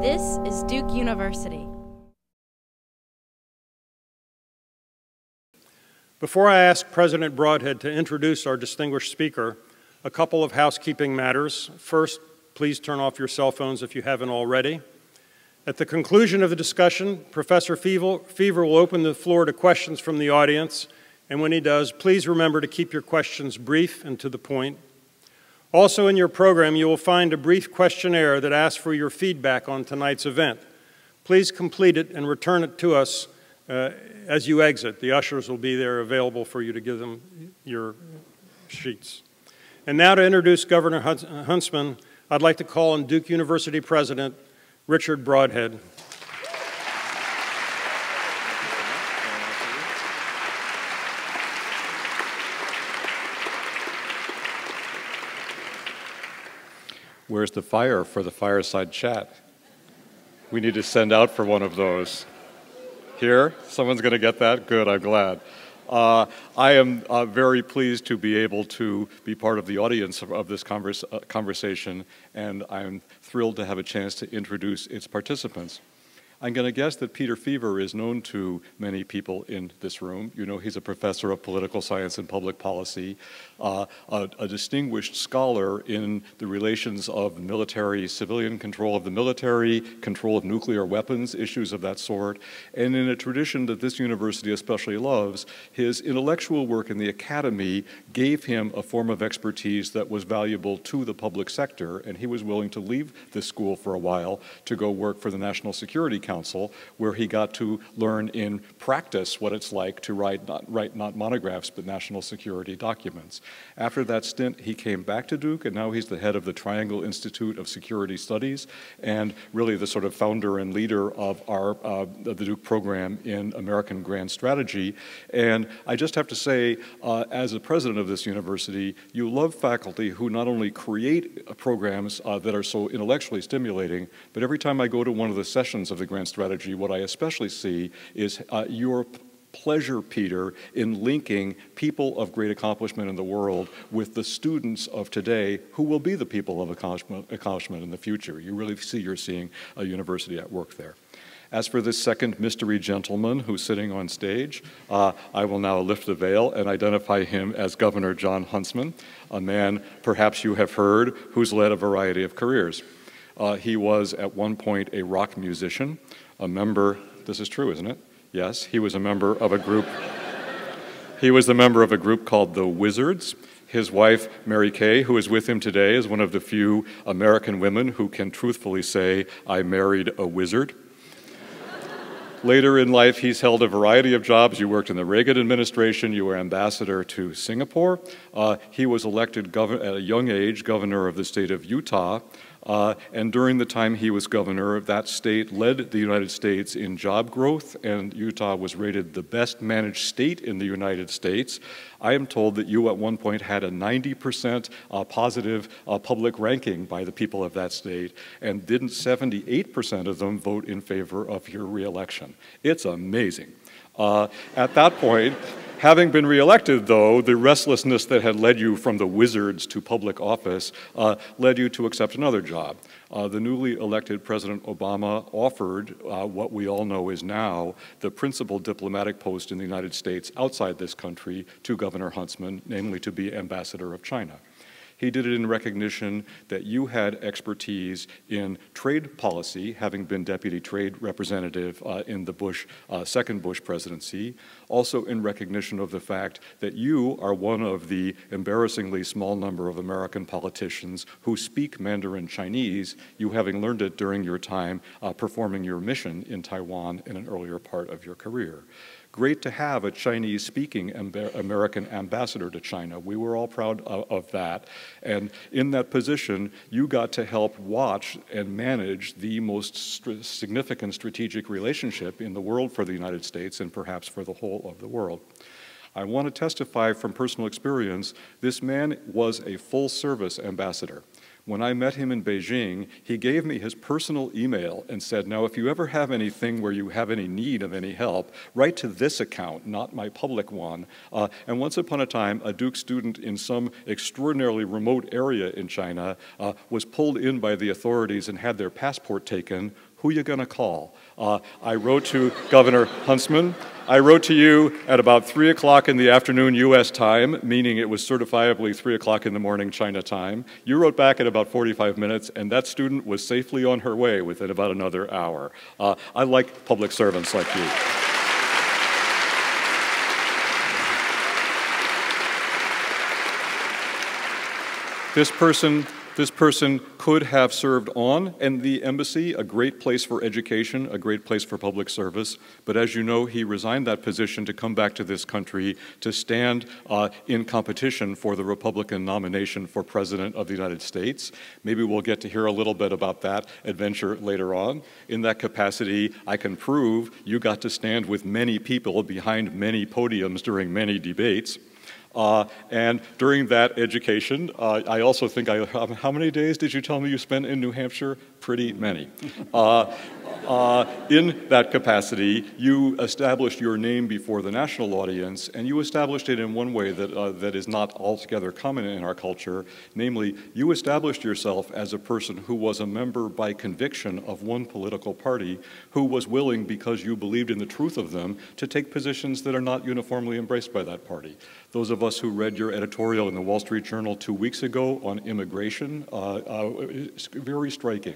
This is Duke University. Before I ask President Broadhead to introduce our distinguished speaker, a couple of housekeeping matters. First, please turn off your cell phones if you haven't already. At the conclusion of the discussion, Professor Fever will open the floor to questions from the audience, and when he does, please remember to keep your questions brief and to the point. Also in your program, you will find a brief questionnaire that asks for your feedback on tonight's event. Please complete it and return it to us as you exit. The ushers will be there available for you to give them your sheets. And now to introduce Governor Huntsman, I'd like to call on Duke University President Richard Broadhead. Where's the fire for the fireside chat? We need to send out for one of those. Here? Someone's going to get that? Good, I'm glad. I am very pleased to be able to be part of the audience of this conversation, and I'm thrilled to have a chance to introduce its participants. I'm going to guess that Peter Fever is known to many people in this room. You know, he's a professor of political science and public policy, a distinguished scholar in the relations of military-civilian control of the military, control of nuclear weapons, issues of that sort. And in a tradition that this university especially loves, his intellectual work in the academy gave him a form of expertise that was valuable to the public sector, and he was willing to leave this school for a while to go work for the National Security Council, where he got to learn in practice what it's like to write not monographs, but national security documents. After that stint, he came back to Duke, and now he's the head of the Triangle Institute of Security Studies, and really the sort of founder and leader of the Duke program in American Grand Strategy. And I just have to say, as a president of this university, you love faculty who not only create programs that are so intellectually stimulating, but every time I go to one of the sessions of the Grand Strategy, what I especially see is your pleasure, Peter, in linking people of great accomplishment in the world with the students of today who will be the people of accomplishment in the future. You really see you're seeing a university at work there. As for this second mystery gentleman who's sitting on stage, I will now lift the veil and identify him as Governor Jon Huntsman, a man perhaps you have heard who's led a variety of careers. He was at one point a rock musician, a member, this is true, isn't it? Yes, he was a member of a group. He was the member of a group called the Wizards. His wife, Mary Kay, who is with him today, is one of the few American women who can truthfully say, I married a wizard. Later in life, he's held a variety of jobs. You worked in the Reagan administration. You were ambassador to Singapore. He was elected at a young age governor of the state of Utah. And during the time he was governor, that state led the United States in job growth, and Utah was rated the best managed state in the United States. I am told that you at one point had a 90% positive public ranking by the people of that state, and didn't 78% of them vote in favor of your reelection? It's amazing. At that point, having been reelected, though, the restlessness that had led you from the Wizards to public office led you to accept another job. The newly elected President Obama offered what we all know is now the principal diplomatic post in the United States outside this country to Governor Huntsman, namely to be ambassador of China. He did it in recognition that you had expertise in trade policy, having been deputy trade representative in the second Bush presidency, also in recognition of the fact that you are one of the embarrassingly small number of American politicians who speak Mandarin Chinese, you having learned it during your time performing your mission in Taiwan in an earlier part of your career. Great to have a Chinese-speaking American ambassador to China. We were all proud of that. And in that position, you got to help watch and manage the most significant strategic relationship in the world for the United States and perhaps for the whole of the world. I want to testify from personal experience, this man was a full-service ambassador. When I met him in Beijing, he gave me his personal email and said, now, if you ever have anything where you have any need of any help, write to this account, not my public one. And once upon a time, a Duke student in some extraordinarily remote area in China was pulled in by the authorities and had their passport taken, Who you gonna call? I wrote to Governor Huntsman. I wrote to you at about 3 o'clock in the afternoon U.S. time, meaning it was certifiably 3 o'clock in the morning China time. You wrote back in about 45 minutes, and that student was safely on her way within about another hour. I like public servants like you. This person could have served on in the embassy, a great place for education, a great place for public service, but as you know, he resigned that position to come back to this country to stand in competition for the Republican nomination for President of the United States. Maybe we'll get to hear a little bit about that adventure later on. In that capacity, I can prove you got to stand with many people behind many podiums during many debates. And during that education, I also think how many days did you tell me you spent in New Hampshire? Pretty many. In that capacity, you established your name before the national audience, and you established it in one way that is not altogether common in our culture. Namely, you established yourself as a person who was a member by conviction of one political party, who was willing, because you believed in the truth of them, to take positions that are not uniformly embraced by that party. Those of us who read your editorial in the Wall Street Journal 2 weeks ago on immigration, it's very striking.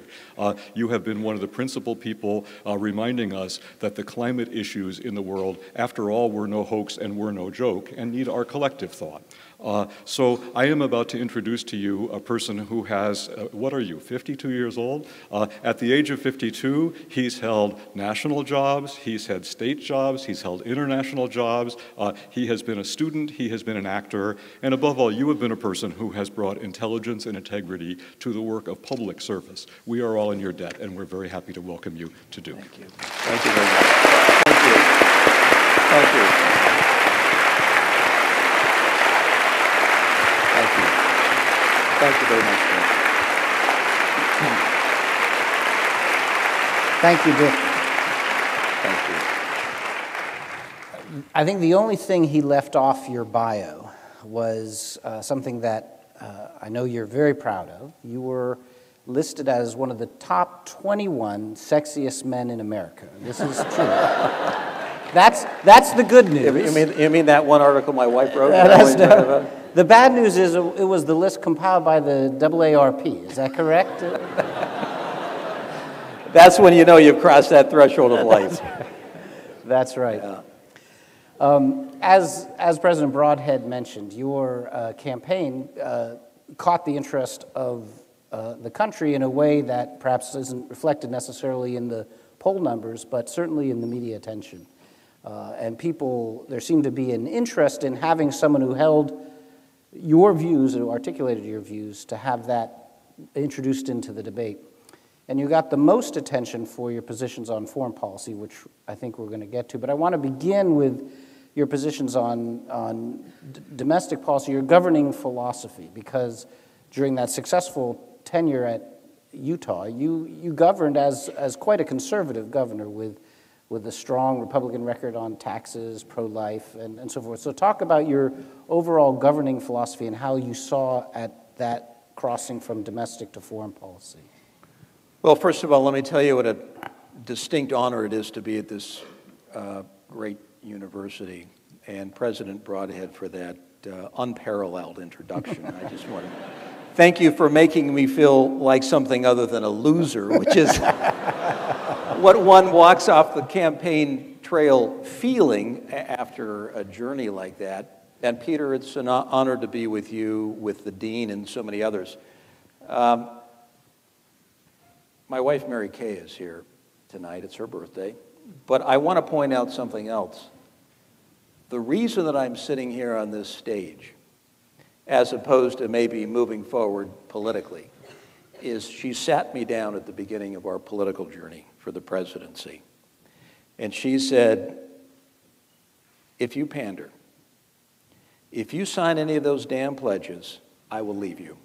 You have been one of the principal people reminding us that the climate issues in the world, after all, were no hoax and were no joke, and need our collective thought. So I am about to introduce to you a person who has, what are you, 52 years old? At the age of 52, he's held national jobs, he's had state jobs, he's held international jobs, he has been a student, he has been an actor, and above all, you have been a person who has brought intelligence and integrity to the work of public service. We are all in your debt, and we're very happy to welcome you to Duke. Thank you. Thank you very much. Thank you. Thank you. Thank you. Thank you very much, Dick. Thank you, Dick. Thank you. I think the only thing he left off your bio was something that I know you're very proud of. You were listed as one of the top 21 sexiest men in America. This is true. That's the good news. You mean that one article my wife wrote? The bad news is it was the list compiled by the AARP. Is that correct? That's when you know you've crossed that threshold of life. That's right. Yeah. As President Broadhead mentioned, your campaign caught the interest of the country in a way that perhaps isn't reflected necessarily in the poll numbers, but certainly in the media attention. And there seemed to be an interest in having someone who held your views, who articulated your views, to have that introduced into the debate. And you got the most attention for your positions on foreign policy, which I think we're going to get to. But I want to begin with your positions on domestic policy, your governing philosophy, because during that successful tenure at Utah, you governed as quite a conservative governor with a strong Republican record on taxes, pro-life, and so forth. So talk about your overall governing philosophy and how you saw at that crossing from domestic to foreign policy. Well, first of all, let me tell you what a distinct honor it is to be at this great university, and President Broadhead for that unparalleled introduction. I just want to thank you for making me feel like something other than a loser, which is what one walks off the campaign trail feeling after a journey like that. And Peter, it's an honor to be with you, with the dean, and so many others. My wife, Mary Kay, is here tonight. It's her birthday. But I want to point out something else. The reason that I'm sitting here on this stage, as opposed to maybe moving forward politically, is she sat me down at the beginning of our political journey for the presidency. And she said, if you pander, if you sign any of those damn pledges, I will leave you.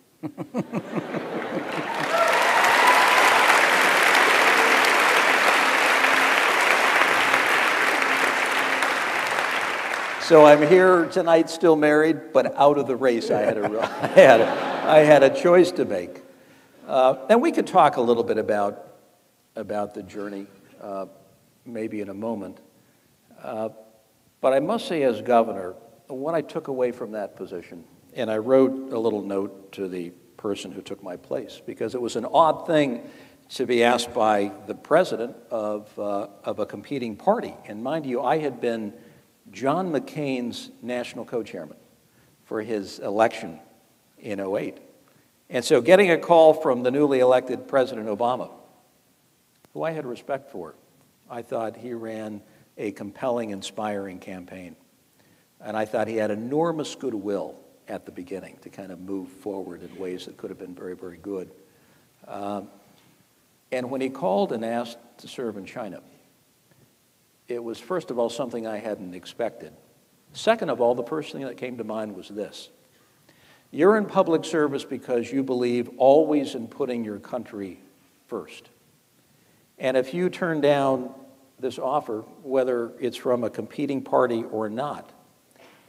So I'm here tonight, still married, but out of the race. I had a choice to make. And we could talk a little bit about about the journey, maybe in a moment. But I must say, as governor, what I took away from that position, and I wrote a little note to the person who took my place, because it was an odd thing to be asked by the president of a competing party. And mind you, I had been John McCain's national co-chairman for his election in '08. And so getting a call from the newly elected President Obama, who I had respect for, I thought he ran a compelling, inspiring campaign. And I thought he had enormous goodwill at the beginning to kind of move forward in ways that could have been very, very good. And when he called and asked to serve in China, it was, first of all, something I hadn't expected. Second of all, the first thing that came to mind was this: you're in public service because you believe always in putting your country first. And if you turn down this offer, whether it's from a competing party or not,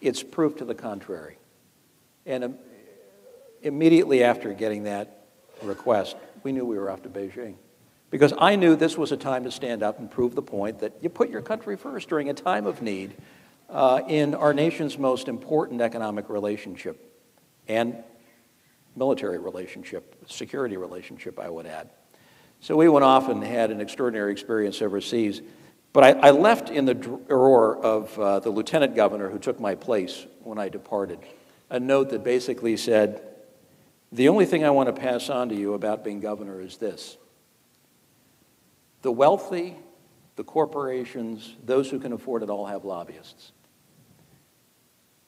it's proof to the contrary. And immediately after getting that request, we knew we were off to Beijing. Because I knew this was a time to stand up and prove the point that you put your country first during a time of need in our nation's most important economic relationship and military relationship, security relationship, I would add. So we went off and had an extraordinary experience overseas. But I left in the drawer of the lieutenant governor who took my place when I departed a note that basically said, the only thing I want to pass on to you about being governor is this: the wealthy, the corporations, those who can afford it all have lobbyists.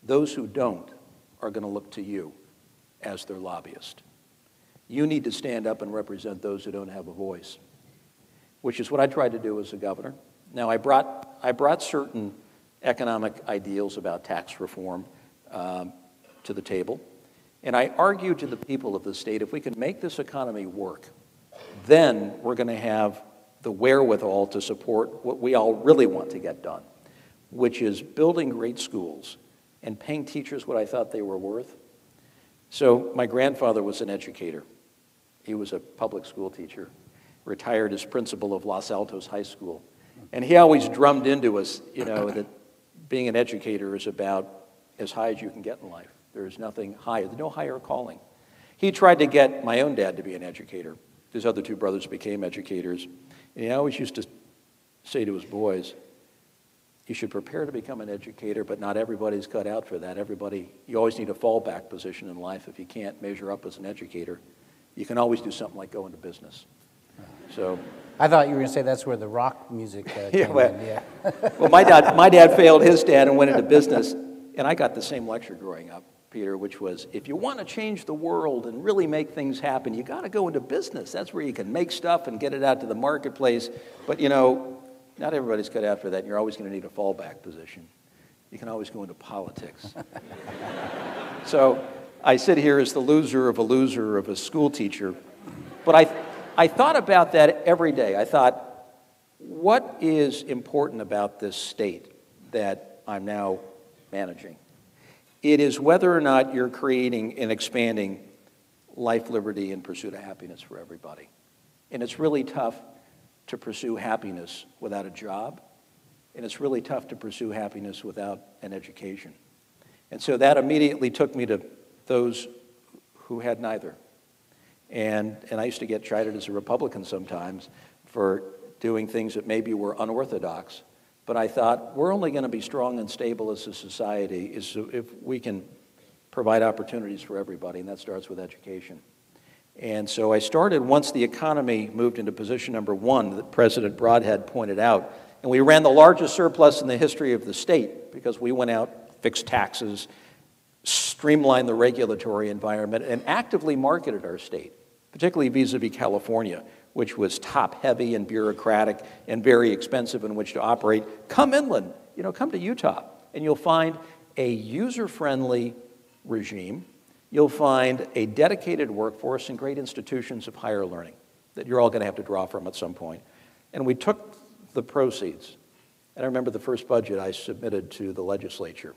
Those who don't are going to look to you as their lobbyist. You need to stand up and represent those who don't have a voice, which is what I tried to do as a governor. Now, I brought certain economic ideals about tax reform to the table, and I argued to the people of the state, if we can make this economy work, then we're going to have the wherewithal to support what we all really want to get done, which is building great schools and paying teachers what I thought they were worth. So my grandfather was an educator. He was a public school teacher, retired as principal of Los Altos High School. And he always drummed into us, that being an educator is about as high as you can get in life. There's nothing higher, there's no higher calling. He tried to get my own dad to be an educator. His other two brothers became educators. And he always used to say to his boys, you should prepare to become an educator, but not everybody's cut out for that. You always need a fallback position in life. If you can't measure up as an educator, you can always do something like go into business. So I thought you were going to say that's where the rock music came in. Yeah. Well, my dad failed his dad and went into business, and I got the same lecture growing up, Peter, which was, if you want to change the world and really make things happen, you got to go into business. That's where you can make stuff and get it out to the marketplace. But, not everybody's cut out for that, and you're always going to need a fallback position. You can always go into politics. So I sit here as the loser of a school teacher, but I thought about that every day. I thought, what is important about this state that I'm now managing? It is whether or not you're creating and expanding life, liberty, and pursuit of happiness for everybody. And it's really tough to pursue happiness without a job, and it's really tough to pursue happiness without an education. And so that immediately took me to those who had neither. And I used to get chided as a Republican sometimes for doing things that maybe were unorthodox. But I thought, we're only going to be strong and stable as a society if we can provide opportunities for everybody, and that starts with education. And so I started, once the economy moved into position number one that President Broadhead pointed out, and we ran the largest surplus in the history of the state because we went out, fixed taxes, streamlined the regulatory environment, and actively marketed our state, particularly vis-a-vis California, which was top-heavy and bureaucratic and very expensive in which to operate. Come inland, come to Utah, and you'll find a user-friendly regime. You'll find a dedicated workforce and great institutions of higher learning that you're all going to have to draw from at some point. And we took the proceeds. And I remember the first budget I submitted to the legislature.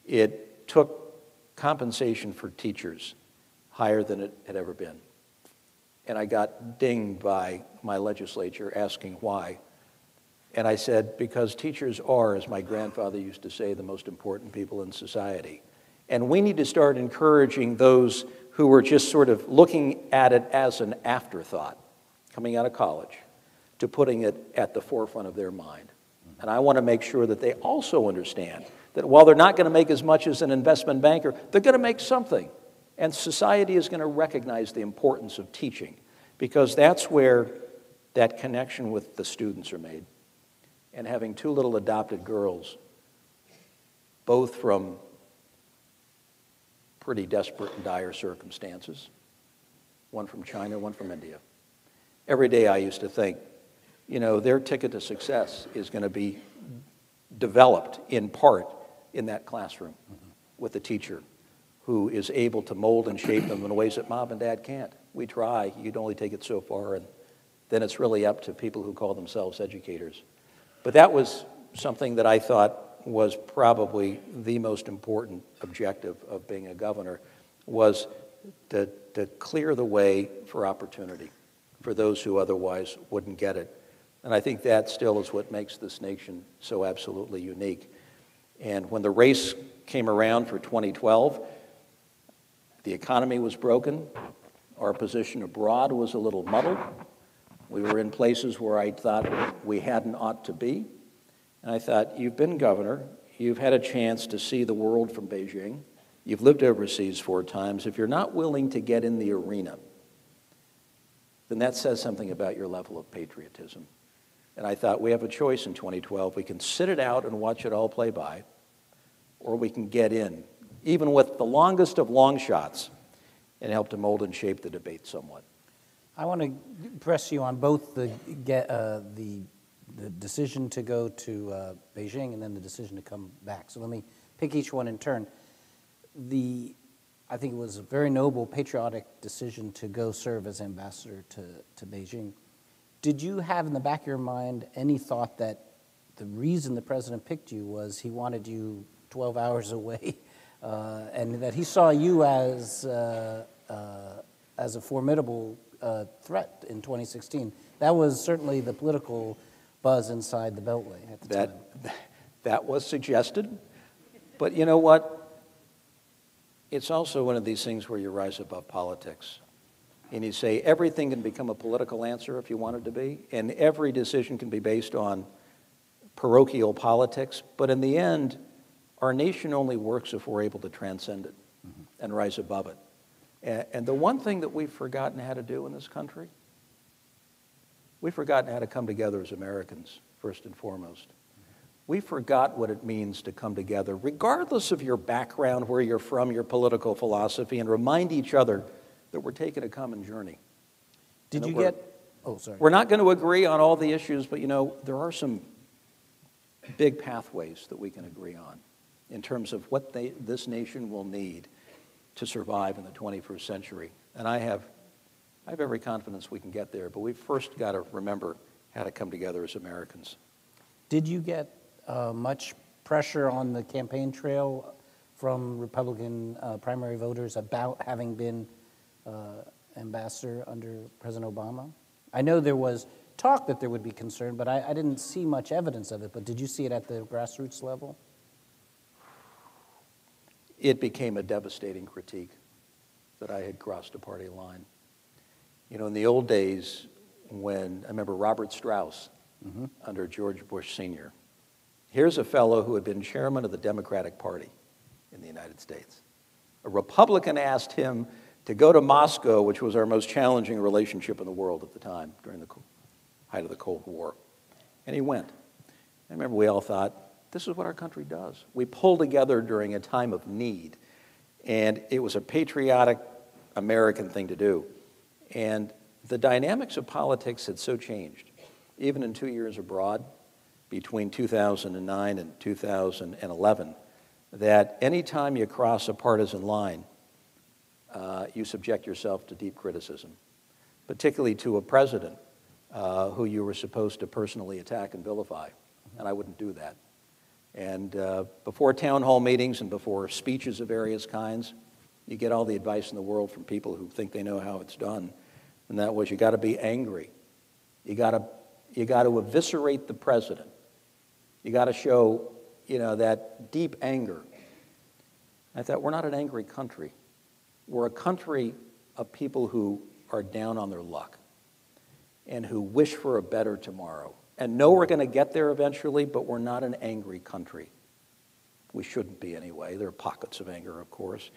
It took compensation for teachers higher than it had ever been. And I got dinged by my legislature asking why. And I said, because teachers are, as my grandfather used to say, the most important people in society. And we need to start encouraging those who were just sort of looking at it as an afterthought, coming out of college, to putting it at the forefront of their mind. And I want to make sure that they also understand that while they're not going to make as much as an investment banker, they're going to make something. And society is going to recognize the importance of teaching, because that's where that connection with the students are made. And having two little adopted girls, both from pretty desperate and dire circumstances, one from China, one from India. Every day I used to think, you know, their ticket to success is going to be developed in part in that classroom with a teacher who is able to mold and shape them in ways that mom and dad can't. We try, you'd only take it so far, and then it's really up to people who call themselves educators. But that was something that I thought was probably the most important objective of being a governor, was to clear the way for opportunity for those who otherwise wouldn't get it. And I think that still is what makes this nation so absolutely unique. And when the race came around for 2012, the economy was broken. Our position abroad was a little muddled. We were in places where I thought we hadn't ought to be. And I thought, you've been governor, you've had a chance to see the world from Beijing, you've lived overseas 4 times. If you're not willing to get in the arena, then that says something about your level of patriotism. And I thought, we have a choice in 2012. We can sit it out and watch it all play by, or we can get in, even with the longest of long shots, and help to mold and shape the debate somewhat. I want to press you on both the decision to go to Beijing and then the decision to come back. So let me pick each one in turn. I think it was a very noble, patriotic decision to go serve as ambassador to Beijing. Did you have in the back of your mind any thought that the reason the president picked you was he wanted you 12 hours away, and that he saw you as a formidable threat in 2016? That was certainly the political buzz inside the Beltway at the time. That was suggested, but you know what? It's also one of these things where you rise above politics. And you say everything can become a political answer if you want it to be, and every decision can be based on parochial politics, but in the end, our nation only works if we're able to transcend it and rise above it. And the one thing that we've forgotten how to do in this country, we've forgotten how to come together as Americans, first and foremost. We forgot what it means to come together, regardless of your background, where you're from, your political philosophy, and remind each other that we're taking a common journey. Did you get... Oh, sorry. We're not going to agree on all the issues, but, you know, there are some big pathways that we can agree on in terms of what this nation will need to survive in the 21st century. And I have every confidence we can get there, but we've first got to remember how to come together as Americans. Did you get much pressure on the campaign trail from Republican primary voters about having been ambassador under President Obama? I know there was talk that there would be concern, but I didn't see much evidence of it. But did you see it at the grassroots level? It became a devastating critique that I had crossed a party line. You know, in the old days, when I remember Robert Strauss under George Bush Sr., here's a fellow who had been chairman of the Democratic Party in the United States. A Republican asked him to go to Moscow, which was our most challenging relationship in the world at the time, during the height of the Cold War. And he went. I remember we all thought, this is what our country does. We pull together during a time of need. And it was a patriotic American thing to do. And the dynamics of politics had so changed, even in 2 years abroad, between 2009 and 2011, that any time you cross a partisan line, you subject yourself to deep criticism, particularly to a president who you were supposed to personally attack and vilify, and I wouldn't do that. And before town hall meetings and before speeches of various kinds, you get all the advice in the world from people who think they know how it's done. and that was you got to be angry. You got to eviscerate the president. You got to show, that deep anger. I thought, we're not an angry country. We're a country of people who are down on their luck and who wish for a better tomorrow and know we're going to get there eventually, but we're not an angry country. We shouldn't be anyway. There are pockets of anger, of course.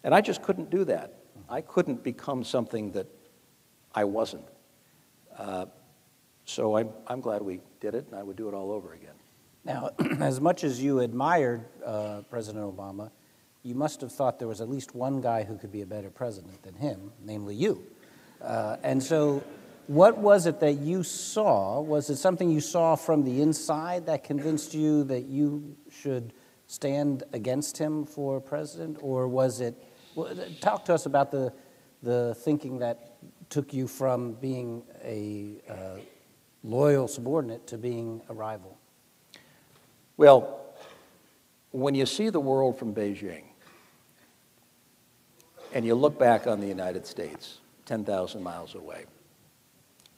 And I just couldn't do that. I couldn't become something that I wasn't. So I'm glad we did it, and I would do it all over again. Now, as much as you admired President Obama, you must have thought there was at least one guy who could be a better president than him, namely you. And so what was it that you saw? Was it something you saw from the inside that convinced you that you should stand against him for president? Or was it, talk to us about the thinking that took you from being a loyal subordinate to being a rival? Well, when you see the world from Beijing and you look back on the United States, 10,000 miles away,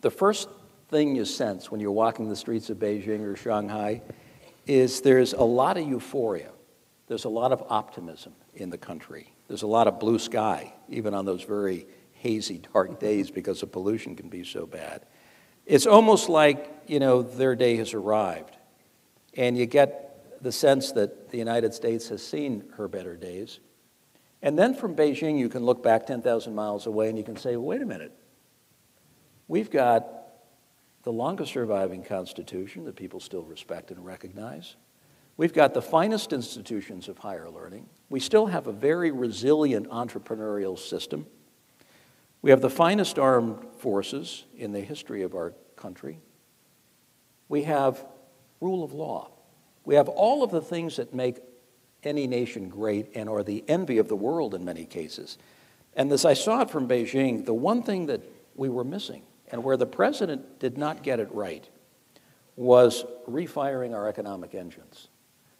the first thing you sense when you're walking the streets of Beijing or Shanghai is there's a lot of euphoria. There's a lot of optimism in the country. There's a lot of blue sky, even on those very hazy, dark days because the pollution can be so bad. It's almost like, their day has arrived. And you get the sense that the United States has seen her better days. And then from Beijing, you can look back 10,000 miles away and you can say, well, wait a minute. We've got the longest surviving constitution that people still respect and recognize. We've got the finest institutions of higher learning. We still have a very resilient entrepreneurial system. We have the finest armed forces in the history of our country. We have rule of law. We have all of the things that make any nation great and are the envy of the world in many cases. And as I saw it from Beijing, the one thing that we were missing, and where the president did not get it right, was refiring our economic engines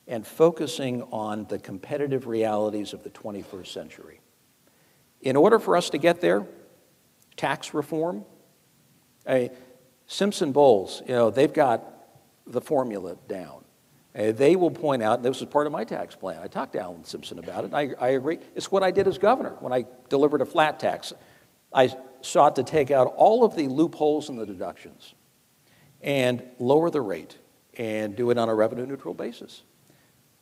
and focusing on the competitive realities of the 21st century. In order for us to get there, tax reform, Simpson-Bowles, they've got the formula down. They will point out, and this was part of my tax plan. I talked to Alan Simpson about it, and I agree. It's what I did as governor when I delivered a flat tax. I sought to take out all of the loopholes in the deductions and lower the rate and do it on a revenue-neutral basis.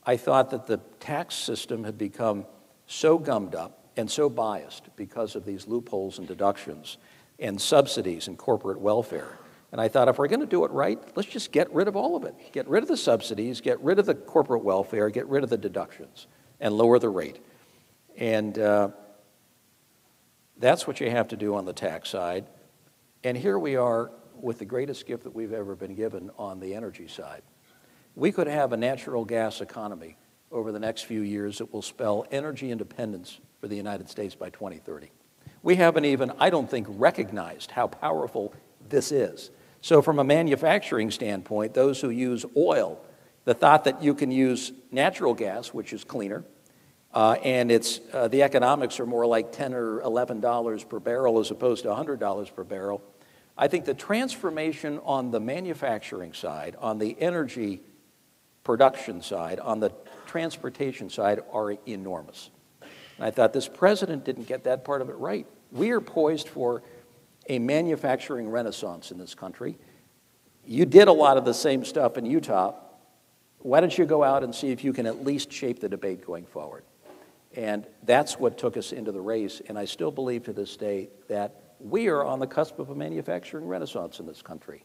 I thought that the tax system had become so gummed up and so biased because of these loopholes and deductions and subsidies and corporate welfare. And I thought, if we're going to do it right, let's just get rid of all of it. Get rid of the subsidies, get rid of the corporate welfare, get rid of the deductions, and lower the rate. And that's what you have to do on the tax side. And here we are with the greatest gift that we've ever been given on the energy side. We could have a natural gas economy over the next few years that will spell energy independence for the United States by 2030. We haven't even, I don't think, recognized how powerful this is. So from a manufacturing standpoint, those who use oil, the thought that you can use natural gas, which is cleaner, and the economics are more like $10 or $11 per barrel as opposed to $100 per barrel. I think the transformation on the manufacturing side, on the energy production side, on the transportation side are enormous. And I thought this president didn't get that part of it right. We are poised for a manufacturing renaissance in this country. You did a lot of the same stuff in Utah. Why don't you go out and see if you can at least shape the debate going forward? And that's what took us into the race. And I still believe to this day that we are on the cusp of a manufacturing renaissance in this country.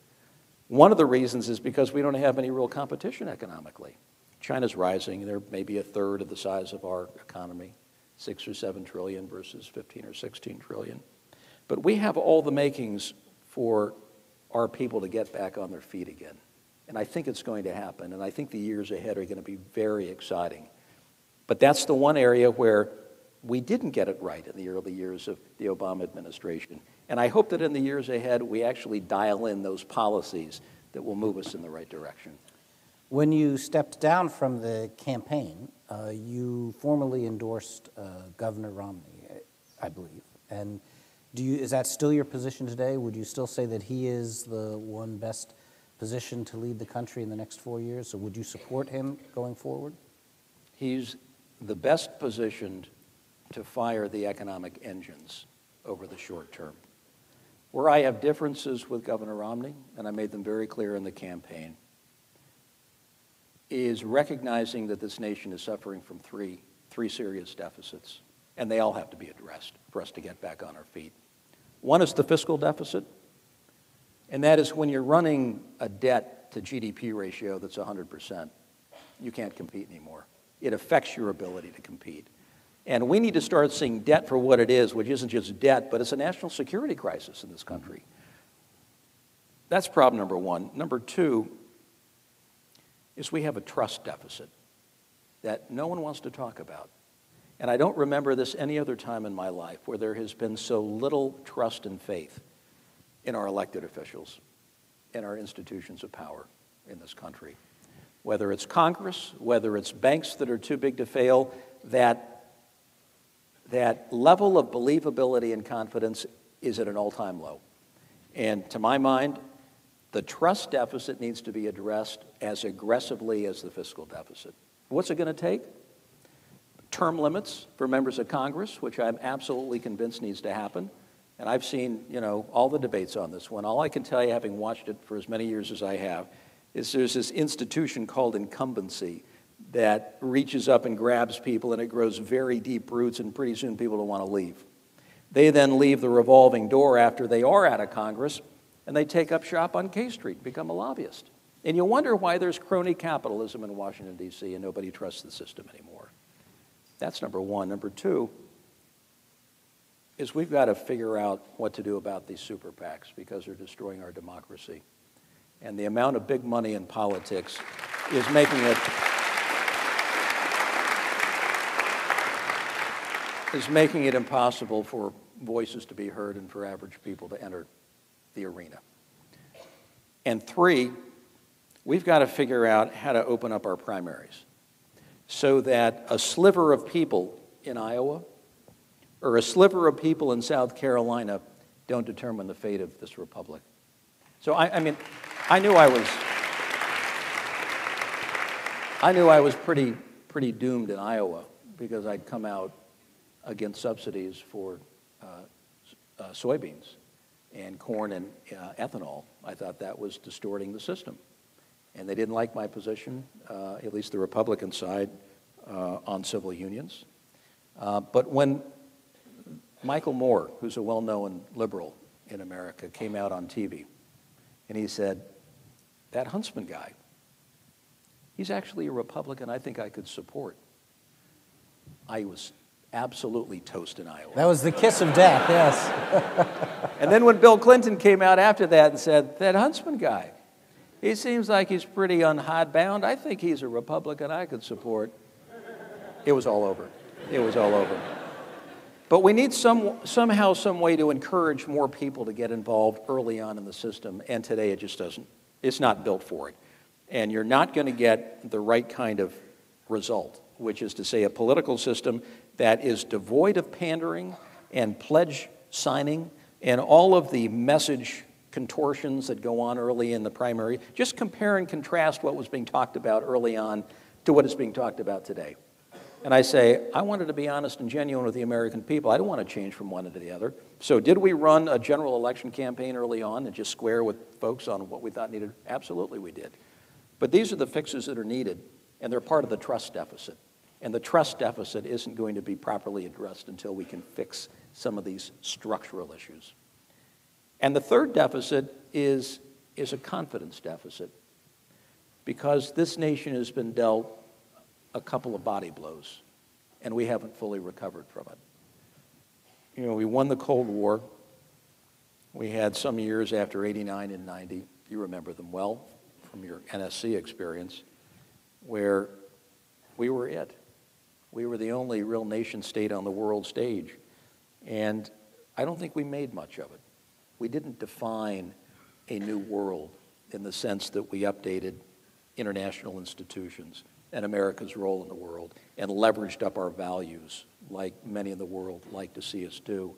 One of the reasons is because we don't have any real competition economically. China's rising. They're maybe a third of the size of our economy, 6 or 7 trillion versus 15 or 16 trillion. But we have all the makings for our people to get back on their feet again. And I think it's going to happen. And I think the years ahead are going to be very exciting. But that's the one area where we didn't get it right in the early years of the Obama administration. And I hope that in the years ahead, we actually dial in those policies that will move us in the right direction. When you stepped down from the campaign, you formally endorsed Governor Romney, I believe. And Is that still your position today? Would you still say that he is the one best positioned to lead the country in the next 4 years? So would you support him going forward? He's the best positioned to fire the economic engines over the short term. Where I have differences with Governor Romney, and I made them very clear in the campaign, is recognizing that this nation is suffering from three serious deficits, and they all have to be addressed for us to get back on our feet. One is the fiscal deficit, and that is when you're running a debt to GDP ratio that's 100%, you can't compete anymore. It affects your ability to compete. And we need to start seeing debt for what it is, which isn't just debt, but it's a national security crisis in this country. That's problem number one. Number two is we have a trust deficit that no one wants to talk about. And I don't remember this any other time in my life where there has been so little trust and faith in our elected officials, in our institutions of power in this country. Whether it's Congress, whether it's banks that are too big to fail, that level of believability and confidence is at an all-time low. And to my mind, the trust deficit needs to be addressed as aggressively as the fiscal deficit. What's it going to take? Term limits for members of Congress, which I'm absolutely convinced needs to happen. And I've seen, all the debates on this one. All I can tell you, having watched it for as many years as I have, is there's this institution called incumbency that reaches up and grabs people, and it grows very deep roots, and pretty soon people don't want to leave. They then leave the revolving door after they are out of Congress, and they take up shop on K Street, become a lobbyist. And you wonder why there's crony capitalism in Washington, D.C., and nobody trusts the system anymore. That's number one. Number two is we've got to figure out what to do about these super PACs because they're destroying our democracy. And the amount of big money in politics is making it impossible for voices to be heard and for average people to enter the arena. And three, we've got to figure out how to open up our primaries so that a sliver of people in Iowa or a sliver of people in South Carolina don't determine the fate of this republic. So I knew I was pretty doomed in Iowa because I'd come out against subsidies for soybeans and corn and ethanol. I thought that was distorting the system. And they didn't like my position, at least the Republican side, on civil unions. But when Michael Moore, who's a well-known liberal in America, came out on TV, and he said, that Huntsman guy, he's actually a Republican I think I could support. I was absolutely toast in Iowa. That was the kiss of death, yes. And then when Bill Clinton came out after that and said, that Huntsman guy, he seems like he's pretty unhidebound. I think he's a Republican I could support. It was all over. It was all over. But we need somehow, some way to encourage more people to get involved early on in the system, and today it just doesn't. It's not built for it. And you're not going to get the right kind of result, which is to say a political system that is devoid of pandering and pledge signing and all of the message contortions that go on early in the primary. Just compare and contrast what was being talked about early on to what is being talked about today. And I say, I wanted to be honest and genuine with the American people. I don't want to change from one to the other. So did we run a general election campaign early on and just square with folks on what we thought needed? Absolutely we did. But these are the fixes that are needed, and they're part of the trust deficit. And the trust deficit isn't going to be properly addressed until we can fix some of these structural issues. And the third deficit is a confidence deficit, because this nation has been dealt a couple of body blows, and we haven't fully recovered from it. We won the Cold War. We had some years after 89 and 90, you remember them well from your NSC experience, where we were it. We were the only real nation state on the world stage, and I don't think we made much of it. We didn't define a new world in the sense that we updated international institutions and America's role in the world and leveraged up our values like many in the world like to see us do.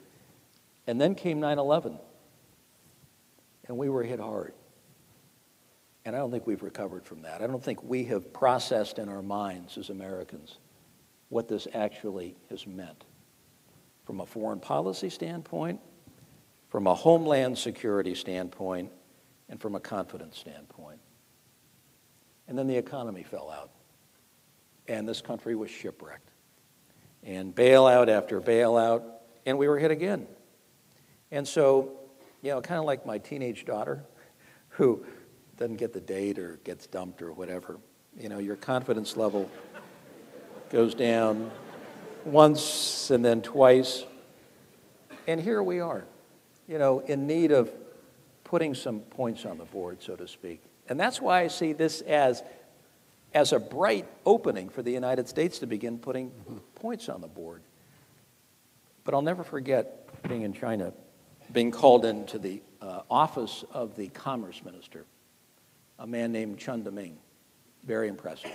And then came 9/11, and we were hit hard. And I don't think we've recovered from that. I don't think we have processed in our minds as Americans what this actually has meant from a foreign policy standpoint, from a homeland security standpoint, and from a confidence standpoint. And then the economy fell out, and this country was shipwrecked. And bailout after bailout, and we were hit again. And so, kind of like my teenage daughter, who doesn't get the date or gets dumped or whatever, your confidence level goes down once and then twice. And here we are, in need of putting some points on the board, so to speak. And that's why I see this as a bright opening for the United States to begin putting points on the board. But I'll never forget being in China, being called into the office of the Commerce Minister, a man named Chen Deming, very impressive.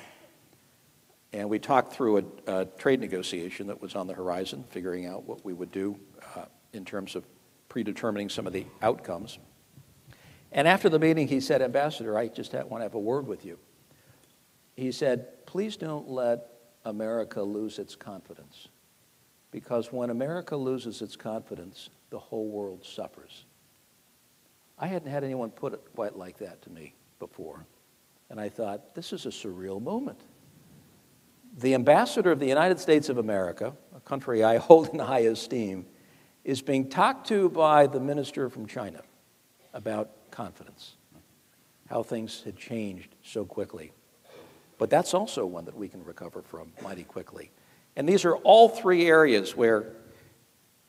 And we talked through a trade negotiation that was on the horizon, figuring out what we would do in terms of predetermining some of the outcomes. And after the meeting, he said, "Ambassador, I just want to have a word with you." He said, "Please don't let America lose its confidence, because when America loses its confidence, the whole world suffers." I hadn't had anyone put it quite like that to me before. And I thought, this is a surreal moment. The ambassador of the United States of America, a country I hold in high esteem, is being talked to by the minister from China about confidence, how things had changed so quickly. But that's also one that we can recover from mighty quickly. And these are all three areas where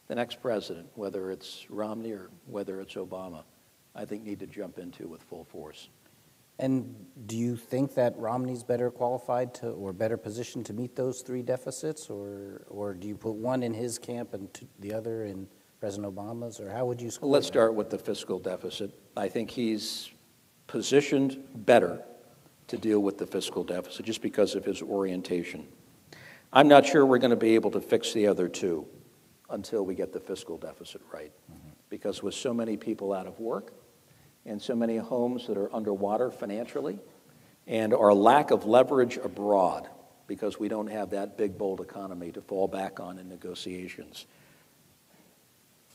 the next president, whether it's Romney or whether it's Obama, I think need to jump into with full force. And do you think that Romney's better qualified to, or better positioned to meet those three deficits, or do you put one in his camp and the other in President Obama's, or how would you score? Let's start with the fiscal deficit. I think he's positioned better to deal with the fiscal deficit just because of his orientation. I'm not sure we're going to be able to fix the other two until we get the fiscal deficit right. Because with so many people out of work and so many homes that are underwater financially and our lack of leverage abroad because we don't have that big, bold economy to fall back on in negotiations,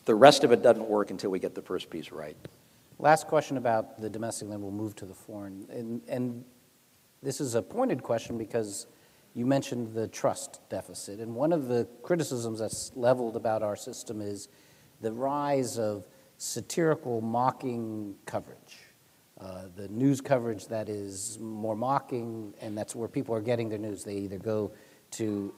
the rest of it doesn't work until we get the first piece right. Last question about the domestic, then we'll move to the foreign. And this is a pointed question because you mentioned the trust deficit. And one of the criticisms that's leveled about our system is the rise of satirical, mocking coverage. The news coverage that is more mocking, and that's where people are getting their news. They either go to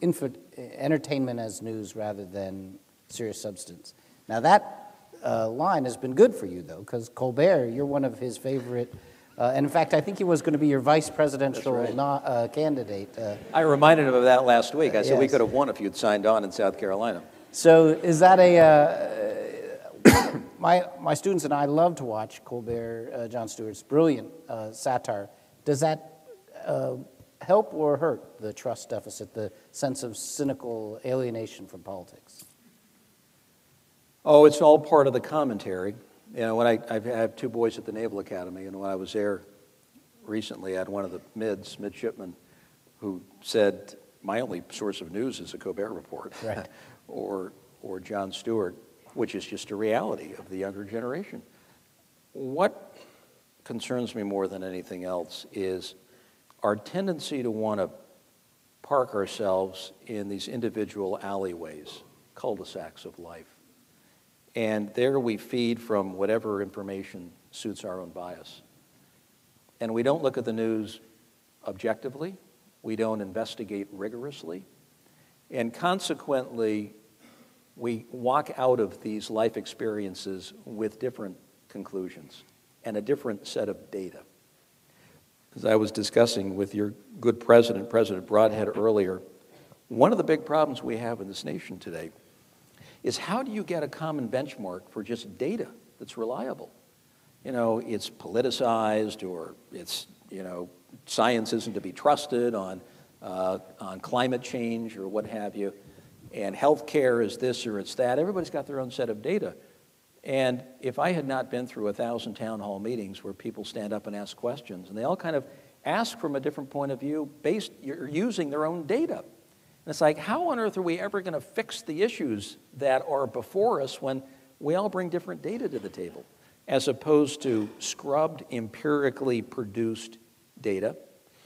entertainment as news rather than serious substance. Now that line has been good for you, though, because Colbert, you're one of his favorite, and in fact, I think he was going to be your vice presidential candidate. I reminded him of that last week. I said yes. We could have won if you'd signed on in South Carolina. So is that my students and I love to watch Colbert, Jon Stewart's brilliant satire. Does that help or hurt the trust deficit, the sense of cynical alienation from politics? Oh, it's all part of the commentary. When I have two boys at the Naval Academy, and when I was there recently, I had one of the midshipmen who said, "My only source of news is a Colbert report," right. or Jon Stewart, which is just a reality of the younger generation. What concerns me more than anything else is our tendency to want to park ourselves in these individual alleyways, cul-de-sacs of life. And there we feed from whatever information suits our own bias. And we don't look at the news objectively. We don't investigate rigorously. And consequently, we walk out of these life experiences with different conclusions and a different set of data. As I was discussing with your good president, President Broadhead, earlier, one of the big problems we have in this nation today is how do you get a common benchmark for just data that's reliable? It's politicized, or it's, science isn't to be trusted on climate change or what have you, and healthcare is this or it's that. Everybody's got their own set of data. And if I had not been through 1,000 town hall meetings where people stand up and ask questions, and they all kind of ask from a different point of view based, you're using their own data. And it's like, how on earth are we ever going to fix the issues that are before us when we all bring different data to the table, as opposed to scrubbed, empirically produced data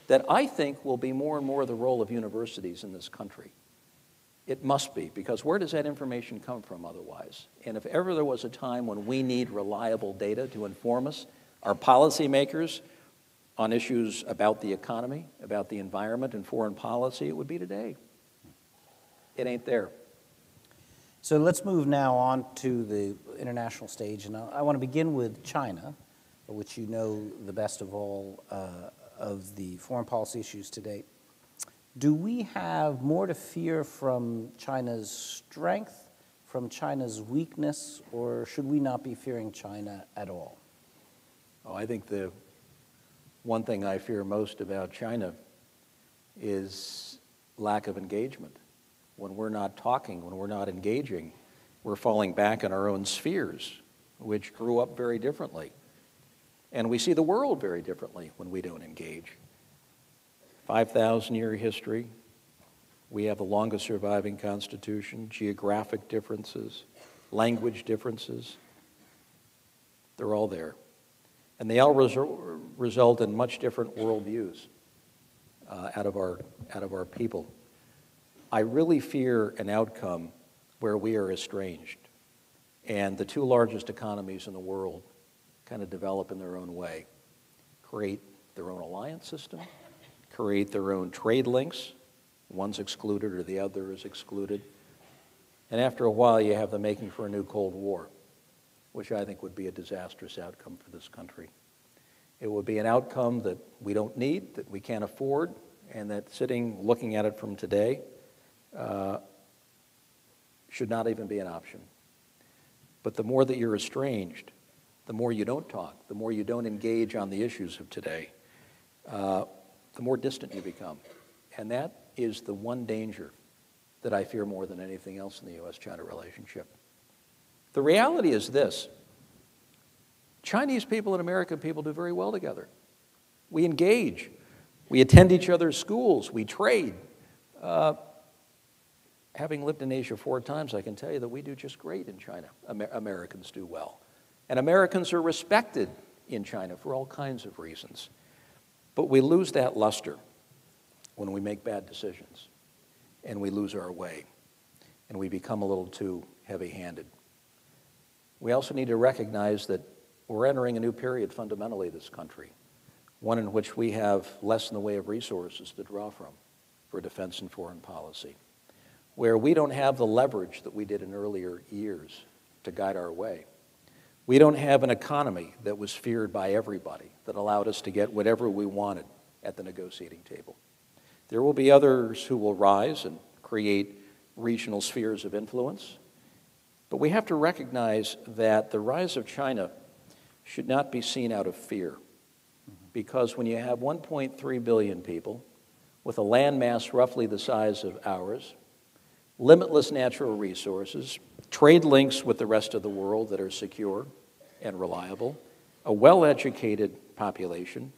that I think will be more and more the role of universities in this country. It must be, because where does that information come from otherwise? And if ever there was a time when we need reliable data to inform us, our policymakers, on issues about the economy, about the environment and foreign policy, it would be today. It ain't there. So let's move now on to the international stage, and I want to begin with China, which you know the best of all of the foreign policy issues to date. Do we have more to fear from China's strength, from China's weakness, or should we not be fearing China at all? Oh, I think the one thing I fear most about China is lack of engagement. When we're not talking, when we're not engaging, we're falling back in our own spheres, which grew up very differently. And we see the world very differently when we don't engage. 5,000-year history. We have the longest surviving constitution, geographic differences, language differences. They're all there. And they all result in much different worldviews out of our people. I really fear an outcome where we are estranged and the two largest economies in the world kind of develop in their own way, create their own alliance system, create their own trade links. One's excluded or the other is excluded. And after a while, you have the making for a new Cold War, which I think would be a disastrous outcome for this country. It would be an outcome that we don't need, that we can't afford, and that sitting, looking at it from today, should not even be an option. But the more that you're estranged, the more you don't talk, the more you don't engage on the issues of today, the more distant you become. And that is the one danger that I fear more than anything else in the U.S.-China relationship. The reality is this: Chinese people and American people do very well together. We engage. We attend each other's schools. We trade. Having lived in Asia 4 times, I can tell you that we do just great in China. Americans do well. And Americans are respected in China for all kinds of reasons. But we lose that luster when we make bad decisions, and we lose our way, and we become a little too heavy-handed. We also need to recognize that we're entering a new period fundamentally in this country, one in which we have less in the way of resources to draw from for defense and foreign policy, where we don't have the leverage that we did in earlier years to guide our way. We don't have an economy that was feared by everybody, that allowed us to get whatever we wanted at the negotiating table. There will be others who will rise and create regional spheres of influence, but we have to recognize that the rise of China should not be seen out of fear, because when you have 1.3 billion people with a landmass roughly the size of ours, limitless natural resources, trade links with the rest of the world that are secure and reliable, a well-educated population,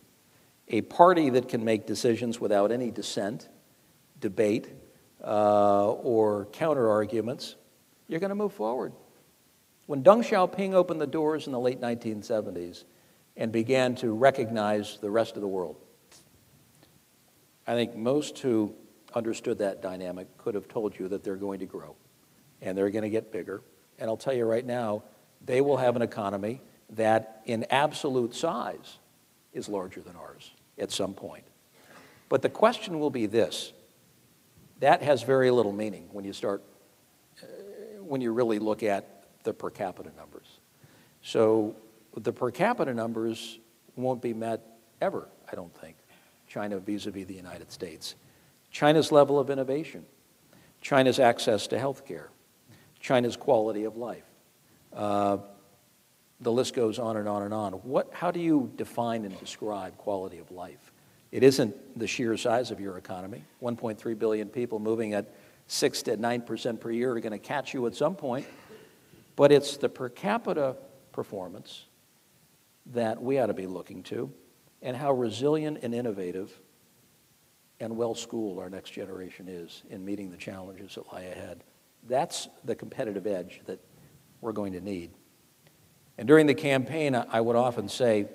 a party that can make decisions without any dissent, debate, or counter-arguments, you're going to move forward. When Deng Xiaoping opened the doors in the late 1970s and began to recognize the rest of the world, I think most who understood that dynamic could have told you that they're going to grow and they're going to get bigger. And I'll tell you right now, they will have an economy that in absolute size is larger than ours at some point. But the question will be this: that has very little meaning when you really look at the per capita numbers. So the per capita numbers won't be met ever, I don't think, China vis-a-vis the United States. China's level of innovation, China's access to health care, China's quality of life. The list goes on and on and on. How do you define and describe quality of life? It isn't the sheer size of your economy. 1.3 billion people moving at 6 to 9% per year are going to catch you at some point. But it's the per capita performance that we ought to be looking to, and how resilient and innovative and well-schooled our next generation is in meeting the challenges that lie ahead. That's the competitive edge that we're going to need. And during the campaign, I would often say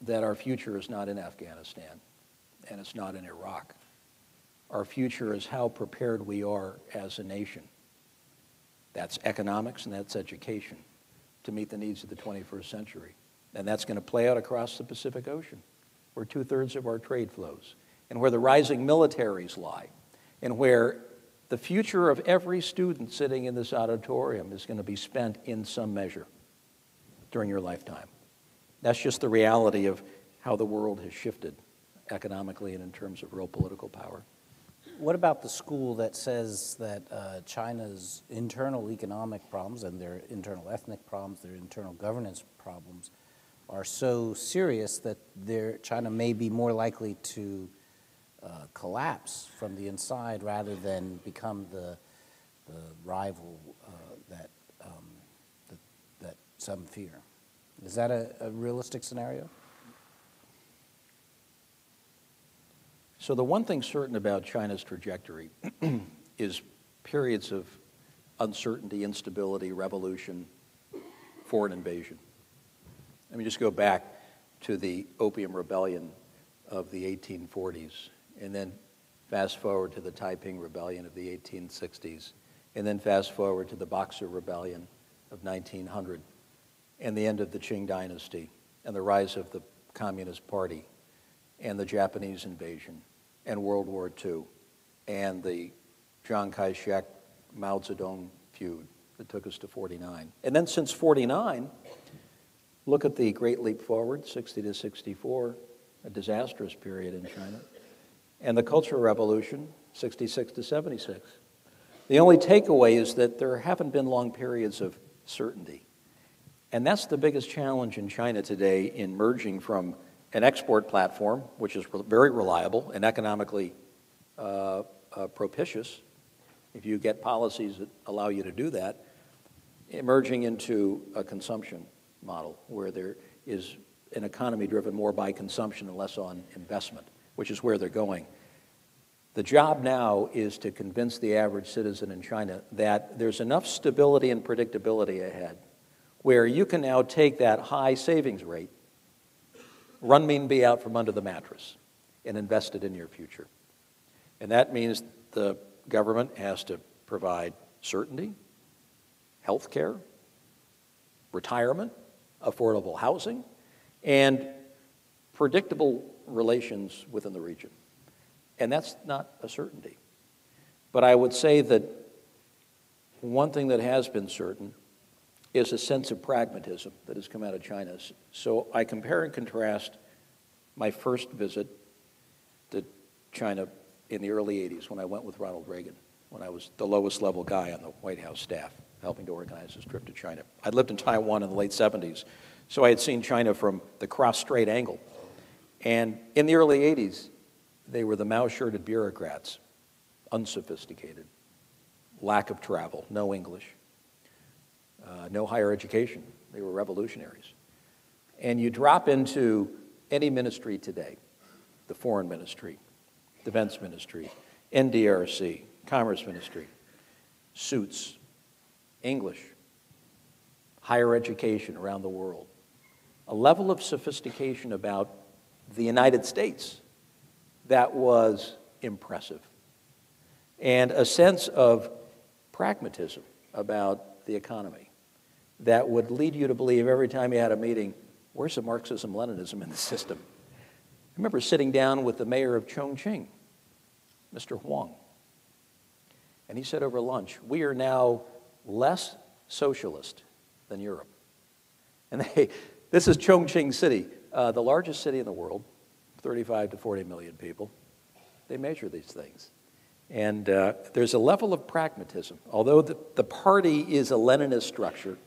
that our future is not in Afghanistan, and it's not in Iraq. Our future is how prepared we are as a nation. That's economics and that's education to meet the needs of the 21st century. And that's going to play out across the Pacific Ocean, where 2/3 of our trade flows, and where the rising militaries lie, and where the future of every student sitting in this auditorium is going to be spent in some measure during your lifetime. That's just the reality of how the world has shifted economically and in terms of real political power. What about the school that says that China's internal economic problems and their internal ethnic problems, their internal governance problems, are so serious that China may be more likely to collapse from the inside rather than become the rival that some fear? Is that a realistic scenario? So the one thing certain about China's trajectory is periods of uncertainty, instability, revolution, foreign invasion. Let me just go back to the Opium Rebellion of the 1840s, and then fast forward to the Taiping Rebellion of the 1860s, and then fast forward to the Boxer Rebellion of 1900, and the end of the Qing Dynasty, and the rise of the Communist Party, and the Japanese invasion, and World War II, and the Chiang Kai-shek, Mao Zedong feud that took us to 49. And then since 49, look at the Great Leap Forward, 60 to 64, a disastrous period in China, and the Cultural Revolution, 66 to 76. The only takeaway is that there haven't been long periods of certainty. And that's the biggest challenge in China today, in merging from an export platform, which is very reliable and economically propitious, if you get policies that allow you to do that, emerging into a consumption model where there is an economy driven more by consumption and less on investment, which is where they're going. The job now is to convince the average citizen in China that there's enough stability and predictability ahead where you can now take that high savings rate, run Renminbi out from under the mattress, and invest it in your future. And that means the government has to provide certainty, health care, retirement, affordable housing, and predictable relations within the region. And that's not a certainty. But I would say that one thing that has been certain is a sense of pragmatism that has come out of China. So I compare and contrast my first visit to China in the early 80s when I went with Ronald Reagan, when I was the lowest level guy on the White House staff, helping to organize this trip to China. I'd lived in Taiwan in the late 70s, so I had seen China from the cross-strait angle. And in the early 80s, they were the mouse-shirted bureaucrats, unsophisticated, lack of travel, no English, no higher education. They were revolutionaries. And you drop into any ministry today, the foreign ministry, defense ministry, NDRC, commerce ministry, suits, English, higher education around the world, a level of sophistication about the United States that was impressive, and a sense of pragmatism about the economy that would lead you to believe every time you had a meeting, where's the Marxism-Leninism in the system? I remember sitting down with the mayor of Chongqing, Mr. Huang, and he said over lunch, we are now less socialist than Europe. And this is Chongqing City, the largest city in the world, 35 to 40 million people. They measure these things. And there's a level of pragmatism. Although the party is a Leninist structure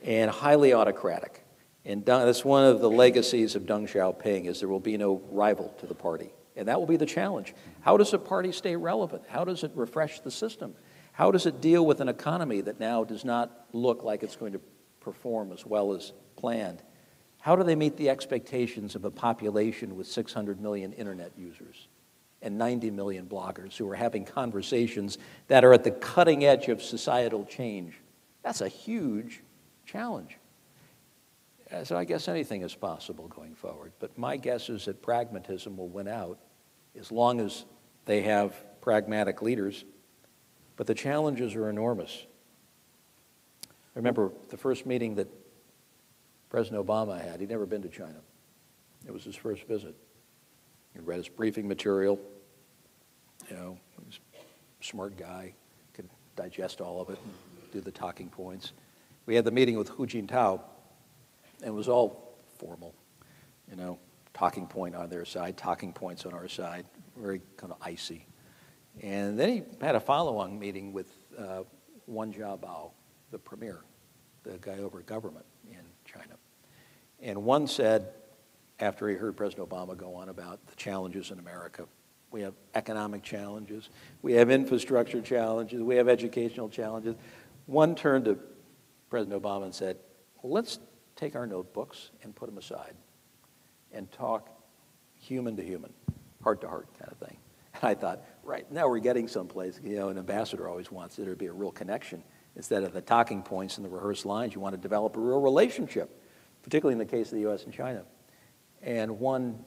and highly autocratic, and that's one of the legacies of Deng Xiaoping, is there will be no rival to the party. And that will be the challenge. How does a party stay relevant? How does it refresh the system? How does it deal with an economy that now does not look like it's going to perform as well as planned? How do they meet the expectations of a population with 600 million internet users and 90 million bloggers who are having conversations that are at the cutting edge of societal change? That's a huge challenge. So I guess anything is possible going forward. But my guess is that pragmatism will win out as long as they have pragmatic leaders. But the challenges are enormous. I remember the first meeting that President Obama had. He'd never been to China. It was his first visit. He read his briefing material. You know, he was a smart guy, could digest all of it and do the talking points. We had the meeting with Hu Jintao, and it was all formal, you know, talking point on their side, talking points on our side, very kind of icy. And then he had a follow-on meeting with Wen Jiabao, the premier, the guy over government in China. And one said, after he heard President Obama go on about the challenges in America, we have economic challenges, we have infrastructure challenges, we have educational challenges. One turned to President Obama and said, well, let's take our notebooks and put them aside and talk human to human, heart to heart kind of thing. And I thought, right, now we're getting someplace. You know, an ambassador always wants there to be a real connection. Instead of the talking points and the rehearsed lines, you want to develop a real relationship, particularly in the case of the U.S. and China. And Wen